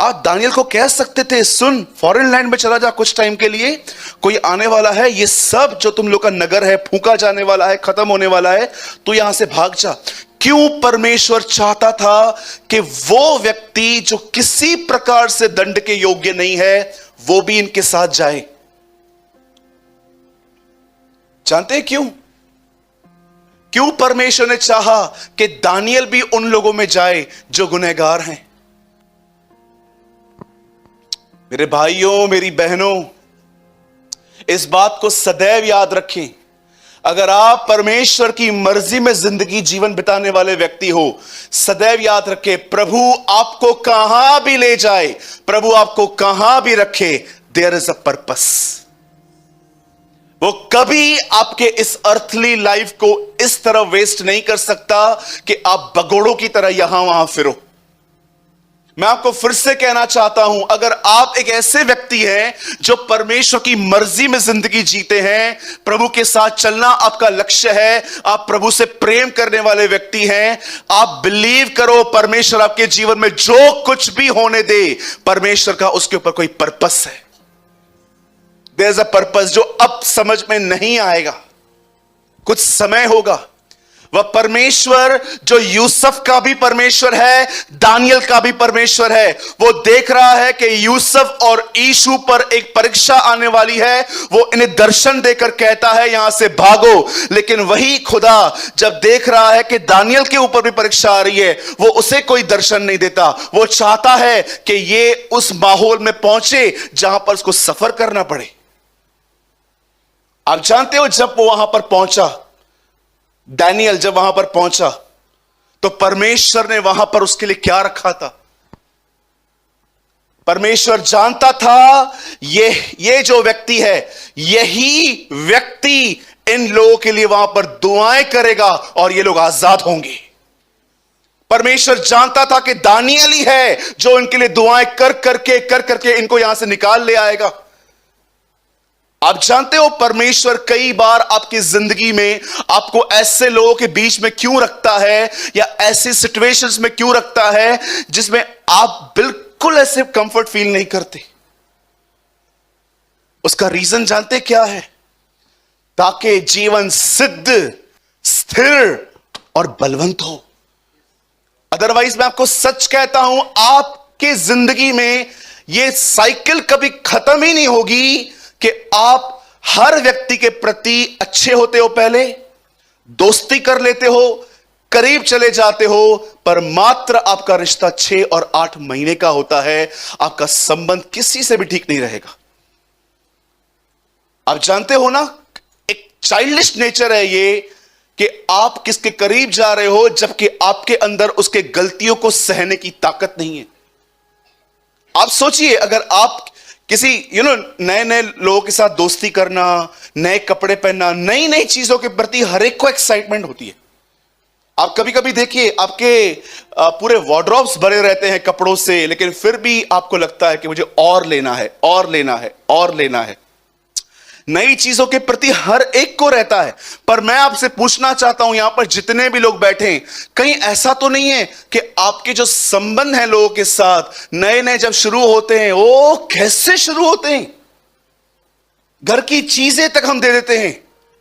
आप दानियल को कह सकते थे सुन, फॉरेन लैंड में चला जा कुछ टाइम के लिए, कोई आने वाला है, ये सब जो तुम लोग का नगर है फूंका जाने वाला है, खत्म होने वाला है, तो यहां से भाग जा। क्यों परमेश्वर चाहता था कि वो व्यक्ति जो किसी प्रकार से दंड के योग्य नहीं है, वो भी इनके साथ जाए? जानते हैं क्यों? क्यों परमेश्वर ने चाहा कि दानियल भी उन लोगों में जाए जो गुनहगार हैं? मेरे भाइयों, मेरी बहनों, इस बात को सदैव याद रखें, अगर आप परमेश्वर की मर्जी में जिंदगी जीवन बिताने वाले व्यक्ति हो, सदैव याद रखें, प्रभु आपको कहां भी ले जाए, प्रभु आपको कहां भी रखे, देयर इज अ पर्पस। वो कभी आपके इस अर्थली लाइफ को इस तरह वेस्ट नहीं कर सकता कि आप बगोड़ों की तरह यहां वहां फिरो। मैं आपको फिर से कहना चाहता हूं, अगर आप एक ऐसे व्यक्ति हैं जो परमेश्वर की मर्जी में जिंदगी जीते हैं, प्रभु के साथ चलना आपका लक्ष्य है, आप प्रभु से प्रेम करने वाले व्यक्ति हैं, आप बिलीव करो परमेश्वर आपके जीवन में जो कुछ भी होने दे, परमेश्वर का उसके ऊपर कोई पर्पस है। देयर इज अ पर्पस जो अब समझ में नहीं आएगा, कुछ समय होगा, वह परमेश्वर जो यूसुफ का भी परमेश्वर है, दानियल का भी परमेश्वर है। वो देख रहा है कि यूसुफ और यीशु पर एक परीक्षा आने वाली है। वो इन्हें दर्शन देकर कहता है यहां से भागो। लेकिन वही खुदा जब देख रहा है कि दानियल के ऊपर भी परीक्षा आ रही है, वो उसे कोई दर्शन नहीं देता। वो चाहता है कि ये उस माहौल में पहुंचे जहां पर उसको सफर करना पड़े। आप जानते हो, जब वो वहां पर पहुंचा, दानियल जब वहां पर पहुंचा, तो परमेश्वर ने वहां पर उसके लिए क्या रखा था। परमेश्वर जानता था ये जो व्यक्ति है, यही व्यक्ति इन लोगों के लिए वहां पर दुआएं करेगा और ये लोग आजाद होंगे। परमेश्वर जानता था कि दानियल ही है जो इनके लिए दुआएं कर करके इनको यहां से निकाल ले आएगा। आप जानते हो, परमेश्वर कई बार आपकी जिंदगी में आपको ऐसे लोगों के बीच में क्यों रखता है, या ऐसी सिचुएशंस में क्यों रखता है जिसमें आप बिल्कुल ऐसे कंफर्ट फील नहीं करते। उसका रीजन जानते क्या है? ताकि जीवन सिद्ध, स्थिर और बलवंत हो। अदरवाइज मैं आपको सच कहता हूं, आपकी जिंदगी में यह साइकिल कभी खत्म ही नहीं होगी कि आप हर व्यक्ति के प्रति अच्छे होते हो, पहले दोस्ती कर लेते हो, करीब चले जाते हो, पर मात्र आपका रिश्ता 6 और 8 महीने का होता है। आपका संबंध किसी से भी ठीक नहीं रहेगा। आप जानते हो ना, एक चाइल्डिश नेचर है ये कि आप किसके करीब जा रहे हो जबकि आपके अंदर उसके गलतियों को सहने की ताकत नहीं है। आप सोचिए, अगर आप किसी नए नए लोगों के साथ दोस्ती करना, नए कपड़े पहनना, नई नई चीजों के प्रति हर एक को एक्साइटमेंट होती है। आप कभी कभी देखिए, आपके पूरे वार्डरोब्स भरे रहते हैं कपड़ों से, लेकिन फिर भी आपको लगता है कि मुझे और लेना है, और लेना है, और लेना है। नई चीजों के प्रति हर एक को रहता है। पर मैं आपसे पूछना चाहता हूं, यहां पर जितने भी लोग बैठे हैं, कहीं ऐसा तो नहीं है कि आपके जो संबंध हैं लोगों के साथ, नए नए जब शुरू होते हैं, वो कैसे शुरू होते हैं? घर की चीजें तक हम दे देते हैं।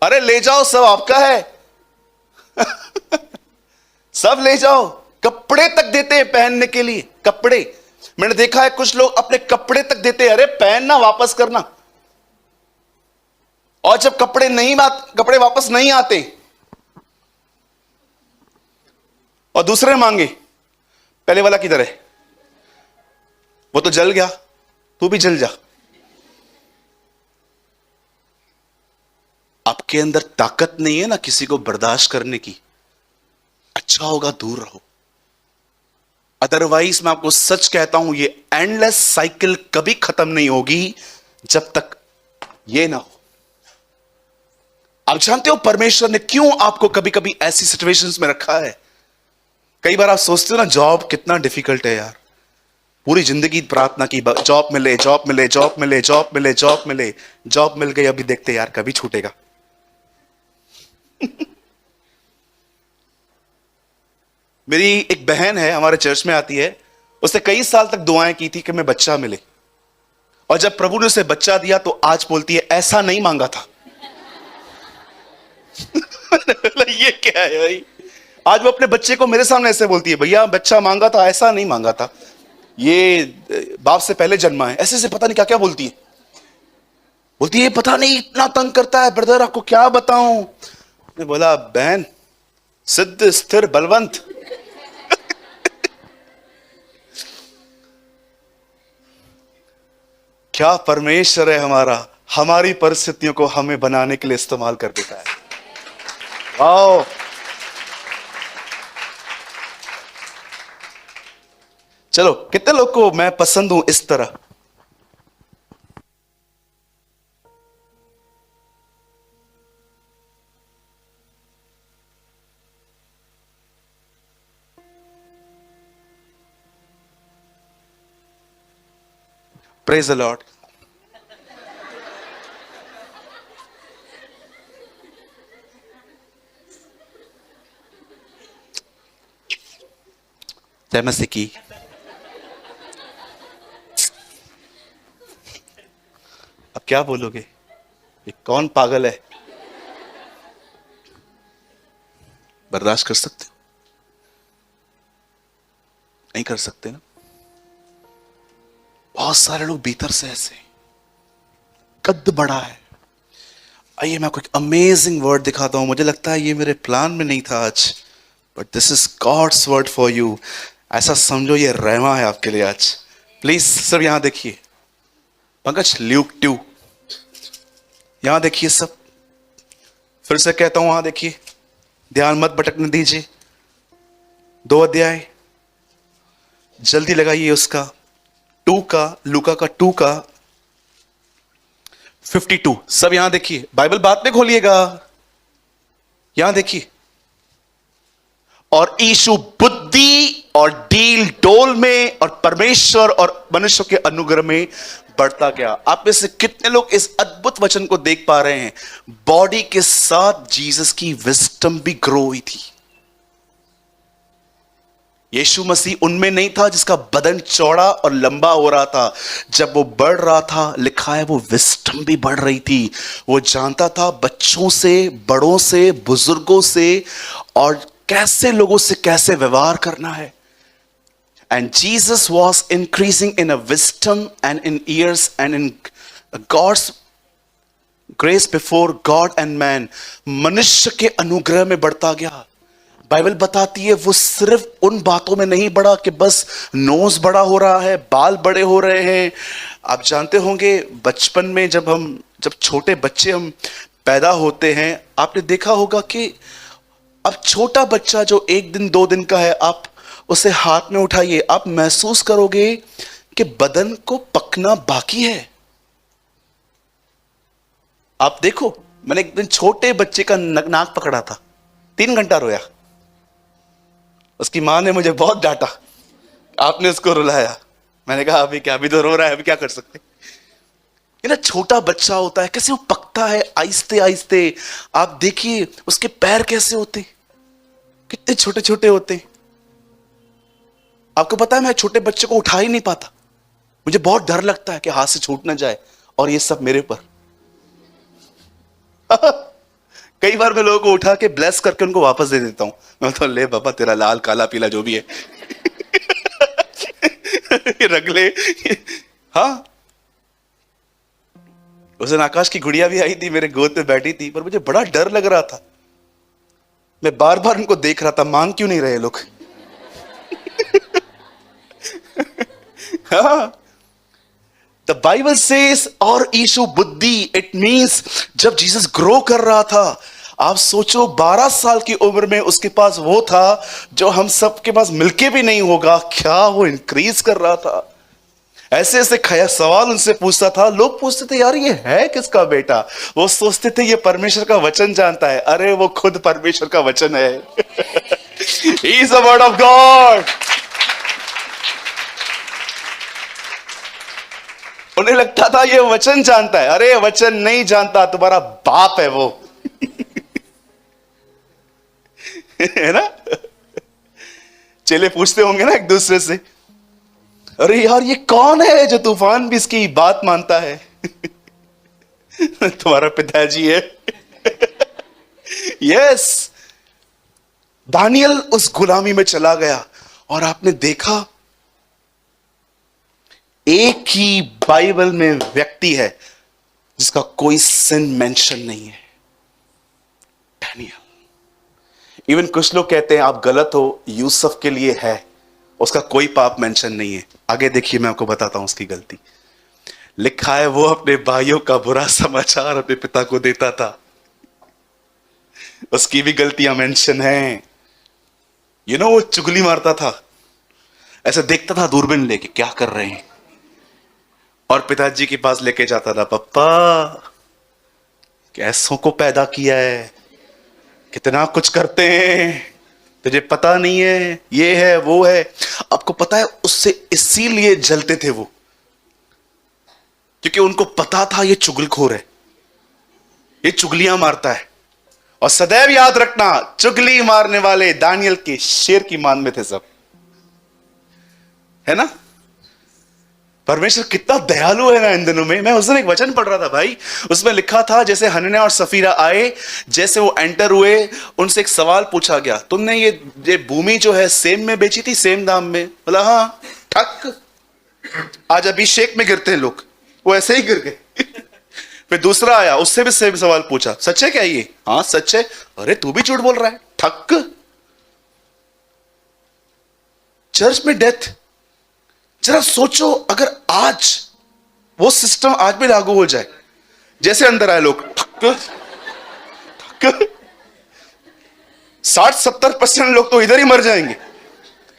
अरे ले जाओ, सब आपका है। सब ले जाओ। कपड़े तक देते हैं पहनने के लिए। कपड़े, मैंने देखा है कुछ लोग अपने कपड़े तक देते हैं, अरे पहनना, वापस करना। और जब कपड़े वापस नहीं आते और दूसरे मांगे, पहले वाला किधर है? वो तो जल गया, तू भी जल जा। आपके अंदर ताकत नहीं है ना किसी को बर्दाश्त करने की। अच्छा होगा दूर रहो। अदरवाइज मैं आपको सच कहता हूं, ये एंडलेस साइकिल कभी खत्म नहीं होगी जब तक ये ना हो। आप जानते हो परमेश्वर ने क्यों आपको कभी कभी ऐसी सिचुएशंस में रखा है? कई बार आप सोचते हो ना, जॉब कितना डिफिकल्ट है यार। पूरी जिंदगी प्रार्थना की, जॉब मिले, जॉब मिले, जॉब मिले, जॉब मिले, जॉब मिले। जॉब मिल गई, अभी देखते यार कभी छूटेगा। मेरी एक बहन है, हमारे चर्च में आती है। उसने कई साल तक दुआएं की थी कि मैं बच्चा मिले, और जब प्रभु ने उसे बच्चा दिया तो आज बोलती है ऐसा नहीं मांगा था। ये क्या है भाई? आज वो अपने बच्चे को मेरे सामने ऐसे बोलती है, भैया बच्चा मांगा था, ऐसा नहीं मांगा था, ये बाप से पहले जन्मा है। ऐसे से पता नहीं क्या क्या बोलती है। बोलती है पता नहीं इतना तंग करता है ब्रदर, आपको क्या बताऊं। मैं बोला बहन, सिद्ध, स्थिर, बलवंत। क्या परमेश्वर है हमारा, हमारी परिस्थितियों को हमें बनाने के लिए इस्तेमाल कर देता है। वाओ। चलो, कितने लोग को मैं पसंद हूं इस तरह? Praise the Lord. जय मसीह की। अब क्या बोलोगे, ये कौन पागल है? बर्दाश्त कर सकते हो? नहीं कर सकते ना। बहुत सारे लोग भीतर से ऐसे कद बड़ा है। आइए मैं आपको एक अमेजिंग वर्ड दिखाता हूं। मुझे लगता है ये मेरे प्लान में नहीं था आज, but this is God's word for you. ऐसा समझो ये रहमा है आपके लिए आज। प्लीज सब यहां देखिए। पंकज, ल्यूक 2 यहां देखिए सब। फिर से कहता हूं वहां देखिए, ध्यान मत भटकने दीजिए। 2 अध्याय जल्दी लगाइए उसका 2 का, लूका का 2 का 52। सब यहां देखिए, बाइबल बाद में खोलिएगा। यहां देखिए। और यीशु बुद्धि और डील डोल में और परमेश्वर और मनुष्य के अनुग्रह में बढ़ता गया। आप में से कितने लोग इस अद्भुत वचन को देख पा रहे हैं? बॉडी के साथ जीसस की विजडम भी ग्रो हुई थी। यीशु मसीह उनमें नहीं था जिसका बदन चौड़ा और लंबा हो रहा था। जब वो बढ़ रहा था, लिखा है वो विजडम भी बढ़ रही थी। वो जानता था बच्चों से, बड़ों से, बुजुर्गों से और कैसे लोगों से कैसे व्यवहार करना है। And Jesus was increasing in a wisdom and in years and in God's grace before God and man. मनुष्य के अनुग्रह में बढ़ता गया। बाइबल बताती है वो सिर्फ उन बातों में नहीं बढ़ा कि बस नोज बड़ा हो रहा है, बाल बड़े हो रहे हैं। आप जानते होंगे बचपन में जब छोटे बच्चे हम पैदा होते हैं, आपने देखा होगा कि अब छोटा बच्चा जो 1 दिन 2 दिन का है, आप उसे हाथ में उठाइए, आप महसूस करोगे कि बदन को पकना बाकी है। आप देखो, मैंने एक दिन छोटे बच्चे का नाक पकड़ा था, 3 घंटा रोया। उसकी मां ने मुझे बहुत डांटा, आपने उसको रुलाया। मैंने कहा अभी क्या, अभी तो रो रहा है, अभी क्या कर सकते। ये ना छोटा बच्चा होता है, कैसे वो पकता है आहिस्ते आहिस्ते। आप देखिए उसके पैर कैसे होते, कितने छोटे छोटे होते। आपको पता है मैं छोटे बच्चे को उठा ही नहीं पाता। मुझे बहुत डर लगता है कि हाथ से छूट ना जाए, और ये सब मेरे ऊपर। कई बार मैं लोगों को उठा के ब्लेस करके उनको वापस दे देता हूं। मैं तो ले बाबा, तेरा लाल काला पीला जो भी है रख ले। हाँ, उस दिन आकाश की गुड़िया भी आई थी, मेरे गोद पे बैठी थी, पर मुझे बड़ा डर लग रहा था। मैं बार बार उनको देख रहा था, मांग क्यों नहीं रहे लोग। हाँ, द बाइबल सेज और यीशु बुद्धि, इट मींस जब जीसस ग्रो कर रहा था। आप सोचो 12 साल की उम्र में उसके पास वो था जो हम सब के पास मिलके भी नहीं होगा। क्या वो इंक्रीज कर रहा था। ऐसे ऐसे खया सवाल उनसे पूछता था। लोग पूछते थे यार ये है किसका बेटा। वो सोचते थे ये परमेश्वर का वचन जानता है। अरे वो खुद परमेश्वर का वचन है। He is the word of God. उन्हें लगता था ये वचन जानता है। अरे वचन नहीं जानता, तुम्हारा बाप है वो। है ना। चेले पूछते होंगे ना एक दूसरे से, अरे यार ये कौन है जो तूफान भी इसकी बात मानता है। तुम्हारा पिताजी है। यस, दानियल उस गुलामी में चला गया। और आपने देखा एक ही बाइबल में व्यक्ति है जिसका कोई सिन मेंशन नहीं है, दानियल। इवन कुछ लोग कहते हैं आप गलत हो, यूसुफ के लिए है, उसका कोई पाप मेंशन नहीं है। आगे देखिए, मैं आपको बताता हूं उसकी गलती। लिखा है वो अपने भाइयों का बुरा समाचार अपने पिता को देता था। उसकी भी गलतियां मेंशन हैं। वो चुगली मारता था, ऐसे देखता था दूरबीन लेके क्या कर रहे हैं, और पिताजी के पास लेके जाता था, पप्पा कैसों को पैदा किया है, कितना कुछ करते हैं, तुझे पता नहीं है, ये है वो है। आपको पता है उससे इसीलिए जलते थे वो, क्योंकि उनको पता था ये चुगलखोर है, ये चुगलियां मारता है। और सदैव याद रखना, चुगली मारने वाले दानियल के शेर की मान में थे सब, है ना। परमेश्वर कितना दयालु है ना इन दिनों में। मैं उस दिन एक वचन पढ़ रहा था भाई, उसमें लिखा था जैसे हनन्याह और सफीरा आए, जैसे वो एंटर हुए, उनसे एक सवाल पूछा गया, तुमने ये भूमि जो है सेम में बेची थी, सेम दाम में? बोला हाँ। ठक। आज अभिषेक में गिरते हैं लोग, वो ऐसे ही गिर गए। फिर दूसरा आया, उससे भी सेम सवाल पूछा, सच है क्या ये? हाँ सच है। अरे तू भी झूठ बोल रहा है। ठक। चर्च में डेथ। जरा सोचो अगर आज वो सिस्टम आज भी लागू हो जाए, जैसे अंदर आए लोग ठक ठक, 60-70% लोग तो इधर ही मर जाएंगे,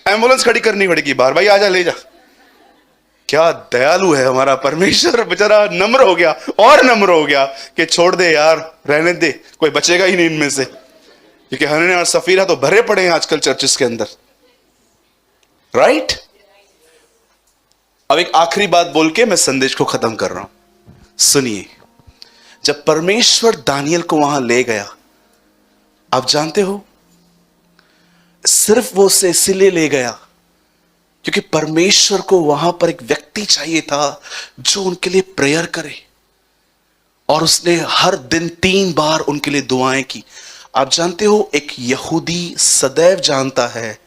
एम्बुलेंस खड़ी करनी पड़ेगी बाहर, भाई आजा ले जा। क्या दयालु है हमारा परमेश्वर। बेचारा नम्र हो गया और नम्र हो गया कि छोड़ दे यार, रहने दे, कोई बचेगा ही नहीं इनमें से, क्योंकि हनन्याह और सफीरा तो भरे पड़े हैं आजकल चर्चेस के अंदर, राइट। अब एक आखिरी बात बोल के मैं संदेश को खत्म कर रहा हूं। सुनिए, जब परमेश्वर दानियल को वहां ले गया, आप जानते हो सिर्फ वो उसे इसीलिए ले गया क्योंकि परमेश्वर को वहां पर एक व्यक्ति चाहिए था जो उनके लिए प्रेयर करे, और उसने हर दिन 3 बार उनके लिए दुआएं की। आप जानते हो एक यहूदी सदैव जानता है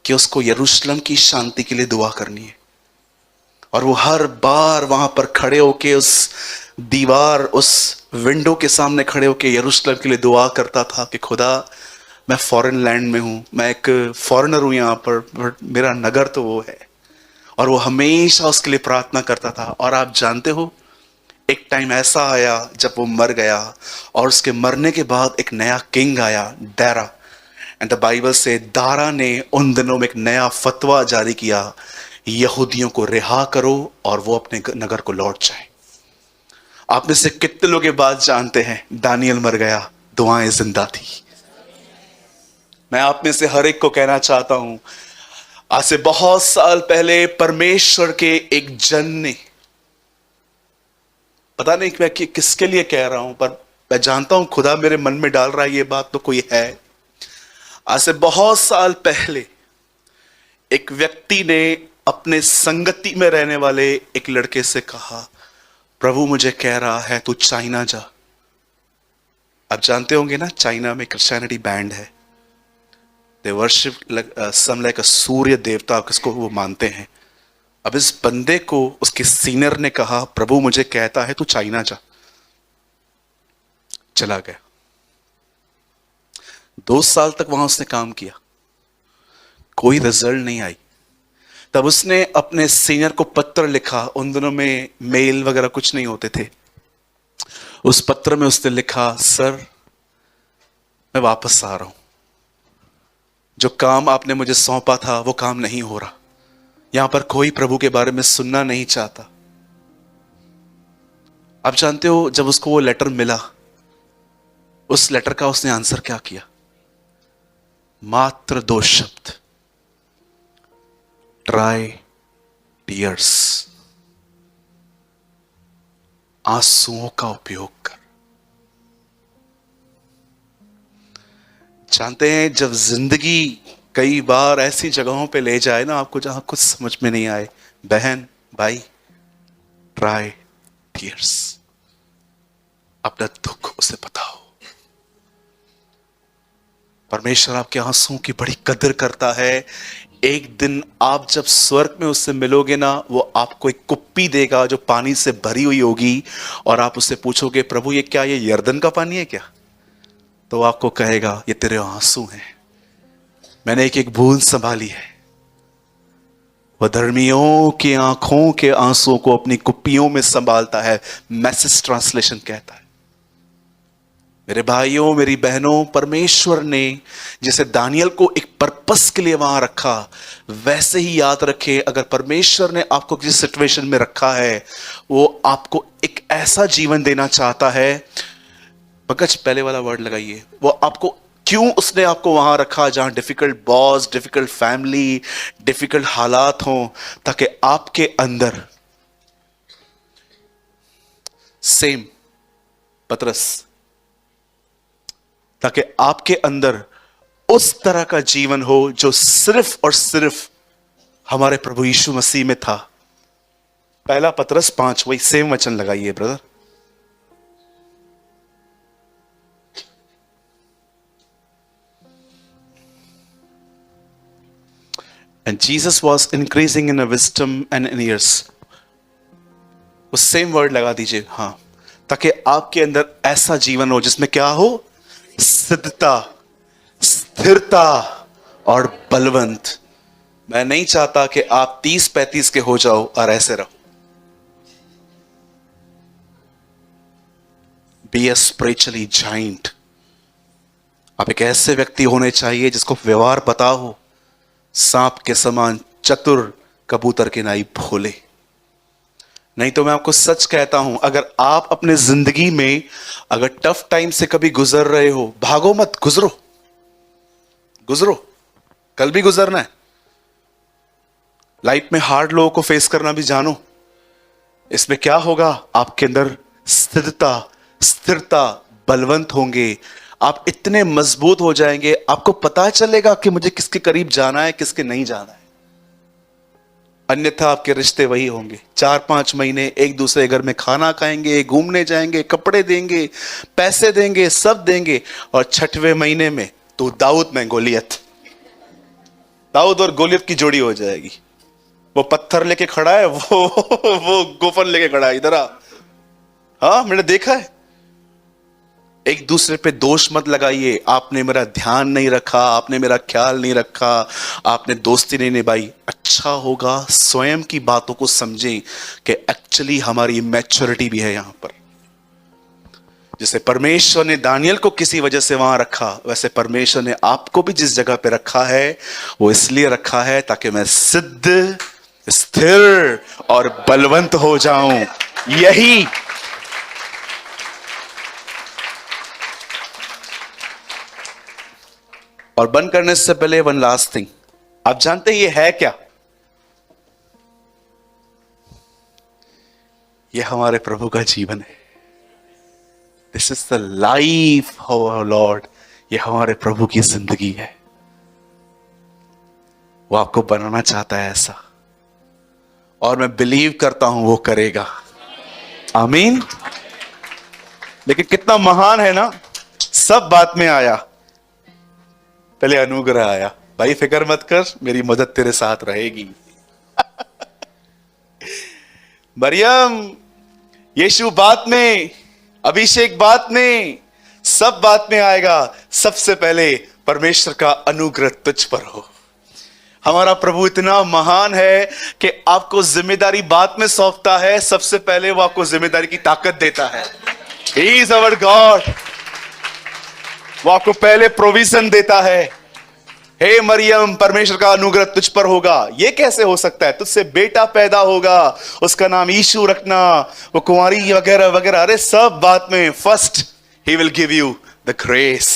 कि उसको यरूशलेम की शांति के लिए दुआ करनी है, और वो हर बार वहां पर खड़े होके उस दीवार, उस विंडो के सामने खड़े होके यरूशलेम के लिए दुआ करता था कि खुदा मैं फॉरेन लैंड में हूं, मैं एक फॉरेनर हूं यहां पर, मेरा नगर तो वो है। और वो हमेशा उसके लिए प्रार्थना करता था। और आप जानते हो एक टाइम ऐसा आया जब वो मर गया, और उसके मरने के बाद एक नया किंग आया, दारा। एंड द बाइबल से दारा ने उन दिनों में एक नया फतवा जारी किया, यहूदियों को रिहा करो और वो अपने नगर को लौट जाए। आप में से कितने लोग ये बात जानते हैं, दानियल मर गया, दुआएं जिंदा थी। मैं आप में से हर एक को कहना चाहता हूं, आज से बहुत साल पहले परमेश्वर के एक जन ने, पता नहीं मैं किसके लिए कह रहा हूं, पर मैं जानता हूं खुदा मेरे मन में डाल रहा है ये बात, तो कोई है। आज से बहुत साल पहले एक व्यक्ति ने अपने संगति में रहने वाले एक लड़के से कहा, प्रभु मुझे कह रहा है तू चाइना जा। आप जानते होंगे ना, चाइना में क्रिश्चियनिटी बैंड है, दे वर्शिप सम लाइक अ सूर्य देवता, किसको वो मानते हैं। अब इस बंदे को उसके सीनियर ने कहा, प्रभु मुझे कहता है तू चाइना जा। चला गया। 2 साल तक वहां उसने काम किया, कोई रिजल्ट नहीं आई। तब उसने अपने सीनियर को पत्र लिखा, उन दिनों में मेल वगैरह कुछ नहीं होते थे। उस पत्र में उसने लिखा, सर मैं वापस आ रहा हूं, जो काम आपने मुझे सौंपा था वो काम नहीं हो रहा, यहां पर कोई प्रभु के बारे में सुनना नहीं चाहता। आप जानते हो जब उसको वो लेटर मिला, उस लेटर का उसने आंसर क्या किया? मात्र 2 शब्द, ट्राई टीयर्स, आंसुओं का उपयोग कर। जानते हैं जब जिंदगी कई बार ऐसी जगहों पे ले जाए ना आपको जहां कुछ समझ में नहीं आए, बहन भाई, ट्राई टीयर्स, अपना दुख उसे बताओ। परमेश्वर आपके आंसुओं की बड़ी कदर करता है। एक दिन आप जब स्वर्ग में उससे मिलोगे ना, वो आपको एक कुप्पी देगा जो पानी से भरी हुई होगी, और आप उससे पूछोगे, प्रभु ये क्या, ये यर्दन का पानी है क्या? तो आपको कहेगा, ये तेरे आंसू हैं, मैंने एक एक बूंद संभाली है। वह धर्मियों की आंखों के आंसुओं को अपनी कुप्पियों में संभालता है, मैसेज ट्रांसलेशन कहता है। मेरे भाइयों मेरी बहनों, परमेश्वर ने जैसे दानियल को एक पर्पस के लिए वहां रखा, वैसे ही याद रखें, अगर परमेश्वर ने आपको किसी सिचुएशन में रखा है, वो आपको एक ऐसा जीवन देना चाहता है। पंकज पहले वाला वर्ड लगाइए, वो आपको क्यों उसने आपको वहां रखा जहां difficult boss, difficult family, difficult हालात हों, ताकि आपके अंदर सेम पतरस, ताकि आपके अंदर उस तरह का जीवन हो जो सिर्फ और सिर्फ हमारे प्रभु यीशु मसीह में था। पहला पतरस 5, वही सेम वचन लगाइए brother. And Jesus was increasing in wisdom and in years. वो सेम वर्ड लगा दीजिए, हाँ, ताकि आपके अंदर ऐसा जीवन हो जिसमें क्या हो, सिद्धता, स्थिरता और बलवंत। मैं नहीं चाहता कि आप 30-35 के हो जाओ और ऐसे रहो। बी ए स्पिरिचुअली जाइंट। आप एक ऐसे व्यक्ति होने चाहिए जिसको व्यवहार पता हो, सांप के समान चतुर, कबूतर के नाई भोले। नहीं तो मैं आपको सच कहता हूं, अगर आप अपने जिंदगी में अगर टफ टाइम से कभी गुजर रहे हो, भागो मत, गुजरो, गुजरो, कल भी गुजरना है। लाइफ में हार्ड लोगों को फेस करना भी जानो। इसमें क्या होगा, आपके अंदर स्थिरता, बलवंत होंगे, आप इतने मजबूत हो जाएंगे, आपको पता चलेगा कि मुझे किसके करीब जाना है, किसके नहीं जाना है। अन्यथा आपके रिश्ते वही होंगे, 4-5 महीने एक दूसरे घर में खाना खाएंगे, घूमने जाएंगे, कपड़े देंगे, पैसे देंगे, सब देंगे, और 6वें महीने में तो दाऊद में गोलियत, दाऊद और गोलियत की जोड़ी हो जाएगी। वो पत्थर लेके खड़ा है, वो गोफन लेके खड़ा है, इधर आ। हाँ, मैंने देखा है। एक दूसरे पे दोष मत लगाइए, आपने मेरा ध्यान नहीं रखा, आपने मेरा ख्याल नहीं रखा, आपने दोस्ती नहीं निभाई। अच्छा होगा स्वयं की बातों को समझें कि एक्चुअली हमारी मैच्योरिटी भी है यहां पर। जैसे परमेश्वर ने दानियल को किसी वजह से वहां रखा, वैसे परमेश्वर ने आपको भी जिस जगह पे रखा है वो इसलिए रखा है ताकि मैं सिद्ध, स्थिर और बलवंत हो जाऊं। यही और बंद करने से पहले वन लास्ट थिंग, आप जानते हैं ये है क्या? ये हमारे प्रभु का जीवन है। This is the life of our Lord. ये हमारे प्रभु की जिंदगी है। वो आपको बनाना चाहता है ऐसा, और मैं बिलीव करता हूं वो करेगा। आमीन। लेकिन कितना महान है ना, सब बात में आया, पहले अनुग्रह आया। भाई फिक्र मत कर, मेरी मदद तेरे साथ रहेगी। मरियम, यीशु बात में, अभिषेक बात में, सब बात में आएगा। सबसे पहले परमेश्वर का अनुग्रह तुझ पर हो। हमारा प्रभु इतना महान है कि आपको जिम्मेदारी बाद में सौंपता है, सबसे पहले वो आपको जिम्मेदारी की ताकत देता है। He is our God। वो आपको पहले प्रोविजन देता है। हे मरियम, परमेश्वर का अनुग्रह तुझ पर होगा। ये कैसे हो सकता है? तुझसे बेटा पैदा होगा, उसका नाम यीशु रखना, वो कुंवारी वगैरह वगैरह, अरे सब बात में। First he will give you the grace.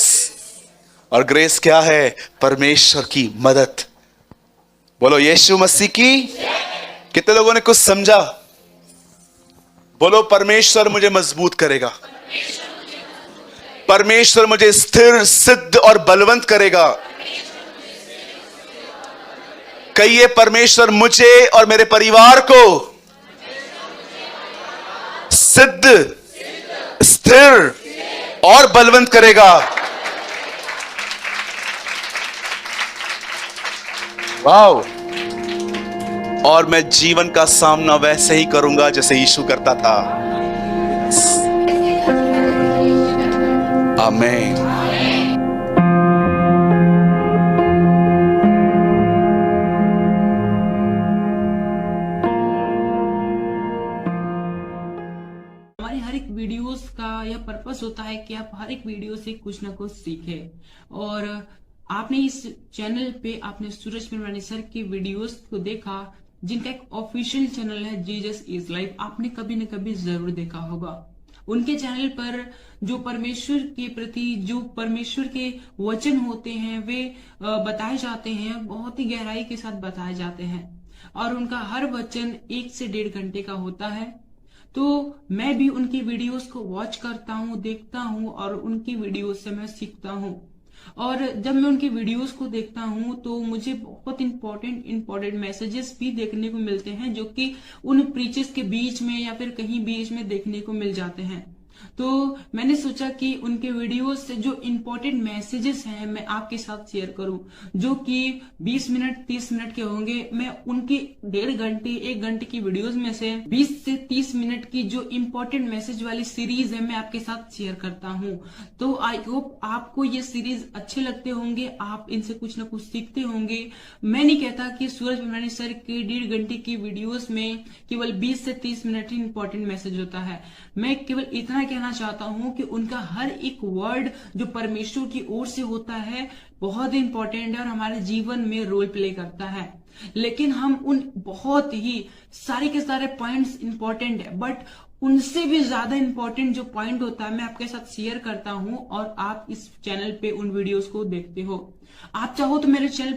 और ग्रेस क्या है? परमेश्वर की मदद। बोलो यीशु मसीह की। कितने लोगों ने कुछ समझा? बोलो परमेश्वर मुझे मजबूत करेगा, परमेश्वर मुझे स्थिर, सिद्ध और बलवंत करेगा। कहिए, परमेश्वर मुझे और मेरे परिवार को सिद्ध, स्थिर और बलवंत करेगा। वाओ। और मैं जीवन का सामना वैसे ही करूंगा जैसे यीशु करता था। आमीन। हमारे हर एक वीडियोस का यह पर्पस होता है कि आप हर एक वीडियो से कुछ ना कुछ सीखें। और आपने इस चैनल पे आपने सूरज मिरवानी सर की वीडियोस को देखा, जिनका एक ऑफिशियल चैनल है जीसस इज लाइफ, आपने कभी न कभी जरूर देखा होगा। उनके चैनल पर जो परमेश्वर के प्रति, जो परमेश्वर के वचन होते हैं, वे बताए जाते हैं, बहुत ही गहराई के साथ बताए जाते हैं। और उनका हर वचन 1 से 1.5 घंटे का होता है। तो मैं भी उनकी वीडियोस को वॉच करता हूँ, देखता हूँ, और उनकी वीडियोस से मैं सीखता हूँ। और जब मैं उनकी वीडियोस को देखता हूं तो मुझे बहुत इंपॉर्टेंट मैसेजेस भी देखने को मिलते हैं, जो कि उन प्रीचेस के बीच में या फिर कहीं बीच में देखने को मिल जाते हैं। तो मैंने सोचा कि उनके वीडियोस से जो इंपॉर्टेंट मैसेजेस हैं मैं आपके साथ शेयर करूं, जो कि 20 मिनट 30 मिनट के होंगे। मैं उनकी 1.5 घंटे 1 घंटे की वीडियोस में से 20 से 30 मिनट की जो इंपॉर्टेंट मैसेज वाली सीरीज है मैं आपके साथ शेयर करता हूं। तो आई होप आपको ये सीरीज अच्छे लगते होंगे, आप इनसे कुछ ना कुछ सीखते होंगे। मैं नहीं कहता कि सूरज पंडवानी सर के 1.5 घंटे की वीडियोस में केवल 20 से 30 मिनट ही इंपॉर्टेंट मैसेज होता है। मैं केवल इतना कहना चाहता हूं कि उनका हर एक वर्ड जो परमेश्वर की ओर से होता है बहुत ही इंपॉर्टेंट है और हमारे जीवन में रोल प्ले करता है। लेकिन हम उन बहुत ही सारे के सारे पॉइंट्स इंपॉर्टेंट है, बट उनसे भी ज्यादा इंपॉर्टेंट जो पॉइंट होता है मैं आपके साथ शेयर करता हूं और आप इस चैनल पे उन वीडियोस को देखते हो। आप चाहो तो मेरे चैनल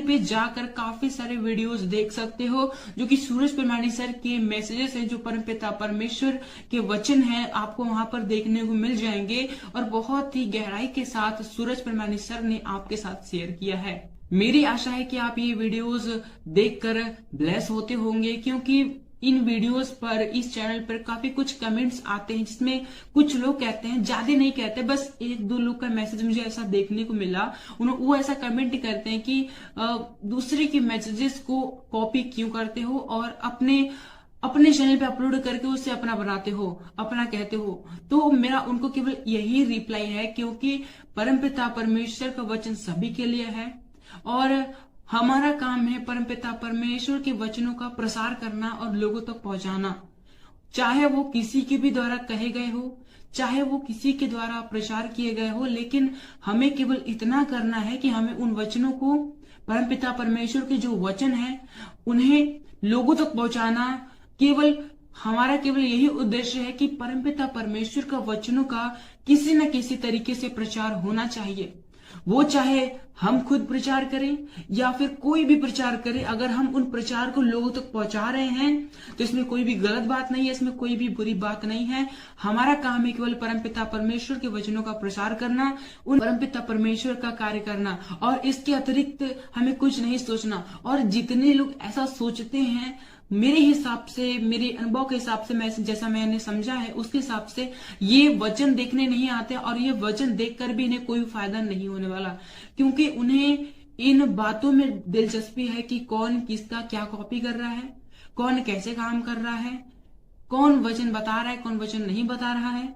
पे जाकर काफी सारे वीडियोस देख सकते हो, जो कि सूरज पंडवानी सर के मैसेजेस हैं, जो परमपिता परमेश्वर के वचन हैं, आपको वहां पर देखने को मिल जाएंगे और बहुत ही गहराई के साथ सूरज पंडवानी सर ने आपके साथ शेयर किया है। मेरी आशा है कि आप ये वीडियोस देखकर ब्लेस होते होंगे, क्योंकि इन वीडियोस पर इस चैनल पर काफी कुछ कमेंट्स आते हैं जिसमें कुछ लोग कहते हैं, ज्यादा नहीं कहते, बस 1-2 लोग का मैसेज मुझे ऐसा देखने को मिला, वो ऐसा कमेंट करते हैं कि दूसरे के मैसेजेस को कॉपी क्यों करते हो और अपने चैनल पे अपलोड करके उससे अपना बनाते हो, अपना कहते हो। तो मेरा उनको केवल यही रिप्लाई है, क्योंकि परमपिता परमेश्वर का वचन सभी के लिए है और हमारा काम है परमपिता परमेश्वर के वचनों का प्रसार करना और लोगों तक पहुंचाना, चाहे वो किसी के भी द्वारा कहे गए हो, चाहे वो किसी के द्वारा प्रचार किए गए हो। लेकिन हमें केवल इतना करना है कि हमें उन वचनों को, परमपिता परमेश्वर के जो वचन है, उन्हें लोगों तक पहुंचाना। हमारा केवल यही उद्देश्य है कि परमपिता परमेश्वर का वचनों का किसी न किसी तरीके से प्रचार होना चाहिए। वो चाहे हम खुद प्रचार करें या फिर कोई भी प्रचार करे, अगर हम उन प्रचार को लोगों तक पहुंचा रहे हैं तो इसमें कोई भी गलत बात नहीं है, इसमें कोई भी बुरी बात नहीं है। हमारा काम है केवल परमपिता परमेश्वर के वचनों का प्रसार करना, उन परमपिता परमेश्वर का कार्य करना, और इसके अतिरिक्त हमें कुछ नहीं सोचना। और जितने लोग ऐसा सोचते हैं, मेरे हिसाब से, मेरे अनुभव के हिसाब से, जैसा मैंने समझा है उसके हिसाब से, ये वचन देखने नहीं आते और ये वचन देखकर भी इन्हें कोई फायदा नहीं होने वाला, क्योंकि उन्हें इन बातों में दिलचस्पी है कि कौन किसका क्या कॉपी कर रहा है, कौन कैसे काम कर रहा है, कौन वचन बता रहा है, कौन वचन नहीं बता रहा है।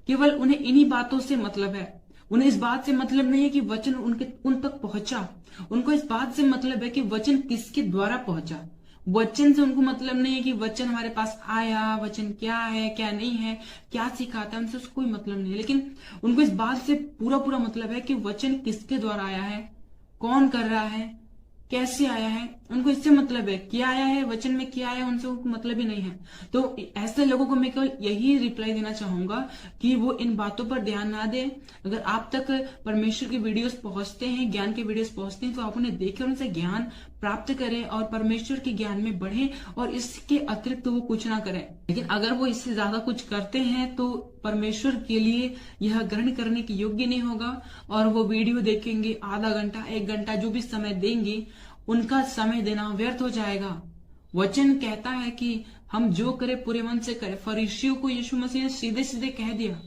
केवल उन्हें इन्हीं बातों से मतलब है। उन्हें इस बात से मतलब नहीं है कि वचन उन तक पहुंचा, उनको इस बात से मतलब है कि वचन किसके द्वारा पहुंचा। वचन से उनको मतलब नहीं है कि वचन हमारे पास आया, वचन क्या है क्या नहीं है, क्या सिखाता है, उनसे उसको कोई मतलब नहीं है। लेकिन उनको इस बात से पूरा मतलब है कि वचन किसके द्वारा आया है, कौन कर रहा है, कैसे आया है, उनको इससे मतलब है। क्या आया है, वचन में क्या आया, उनसे उनको मतलब ही नहीं है। तो ऐसे लोगों को मैं केवल यही रिप्लाई देना चाहूंगा कि वो इन बातों पर ध्यान ना दें। अगर आप तक परमेश्वर की वीडियोस पहुंचते हैं, ज्ञान के वीडियोस पहुंचते हैं, तो आप उन्हें देखें, उनसे ज्ञान प्राप्त करें और परमेश्वर के ज्ञान में बढ़ें, और इसके अतिरिक्त वो कुछ ना करें। लेकिन अगर वो इससे ज्यादा कुछ करते हैं तो परमेश्वर के लिए यह ग्रहण करने के योग्य नहीं होगा, और वो वीडियो देखेंगे, आधा घंटा 1 घंटा जो भी समय देंगे, उनका समय देना व्यर्थ हो जाएगा। वचन कहता है कि हम जो करें पूरे मन से करें। फरीसियों को यीशु मसीह ने सीधे सीधे कह दिया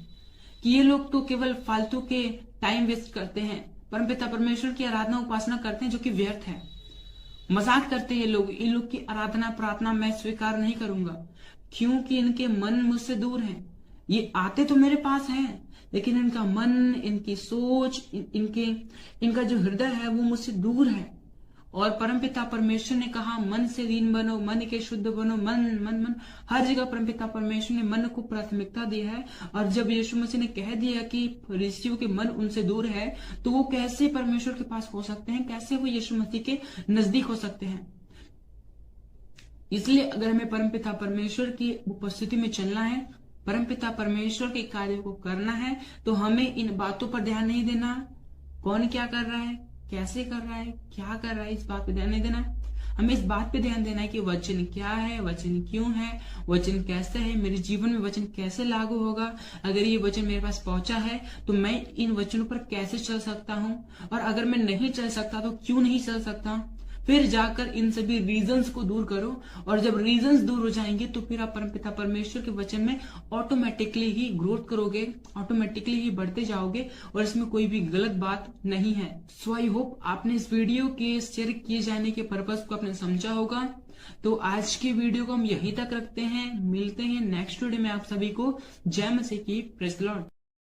कि ये लोग तो केवल फालतू के टाइम वेस्ट करते हैं, परमपिता परमेश्वर की आराधना उपासना करते हैं जो कि व्यर्थ है। मजाक करते हैं ये लोग, इन लोग की आराधना प्रार्थना मैं स्वीकार नहीं करूंगा, क्योंकि इनके मन मुझसे दूर हैं। ये आते तो मेरे पास हैं, लेकिन इनका मन, इनकी सोच, इनका जो हृदय है वो मुझसे दूर है। और परमपिता परमेश्वर ने कहा मन से दीन बनो, मन के शुद्ध बनो। मन हर जगह परमपिता परमेश्वर ने मन को प्राथमिकता दी है। और जब यीशु मसीह ने कह दिया कि फरीसियों के मन उनसे दूर है, तो वो कैसे परमेश्वर के पास हो सकते हैं, कैसे वो यीशु मसीह के नजदीक हो सकते हैं। इसलिए अगर हमें परमपिता परमेश्वर की उपस्थिति में चलना है, परमपिता परमेश्वर के कार्य को करना है, तो हमें इन बातों पर ध्यान नहीं देना, कौन क्या कर रहा है, कैसे कर रहा है, क्या कर रहा है, इस बात पर ध्यान नहीं देना। हमें इस बात पे ध्यान देना है कि वचन क्या है, वचन क्यों है, वचन कैसे है, मेरे जीवन में वचन कैसे लागू होगा, अगर ये वचन मेरे पास पहुंचा है तो मैं इन वचनों पर कैसे चल सकता हूं, और अगर मैं नहीं चल सकता तो क्यों नहीं चल सकता। फिर जाकर इन सभी रीजंस को दूर करो, और जब रीजंस दूर हो जाएंगे तो फिर आप परमपिता परमेश्वर के वचन में ऑटोमेटिकली ही ग्रोथ करोगे, ऑटोमेटिकली ही बढ़ते जाओगे, और इसमें कोई भी गलत बात नहीं है। सो आई होप आपने इस वीडियो के शेयर किए जाने के पर्पस को आपने समझा होगा। तो आज के वीडियो को हम यहीं तक रखते हैं, मिलते हैं नेक्स्ट वीडियो में आप सभी को। जय मसीह की, प्रेज़ द लॉर्ड।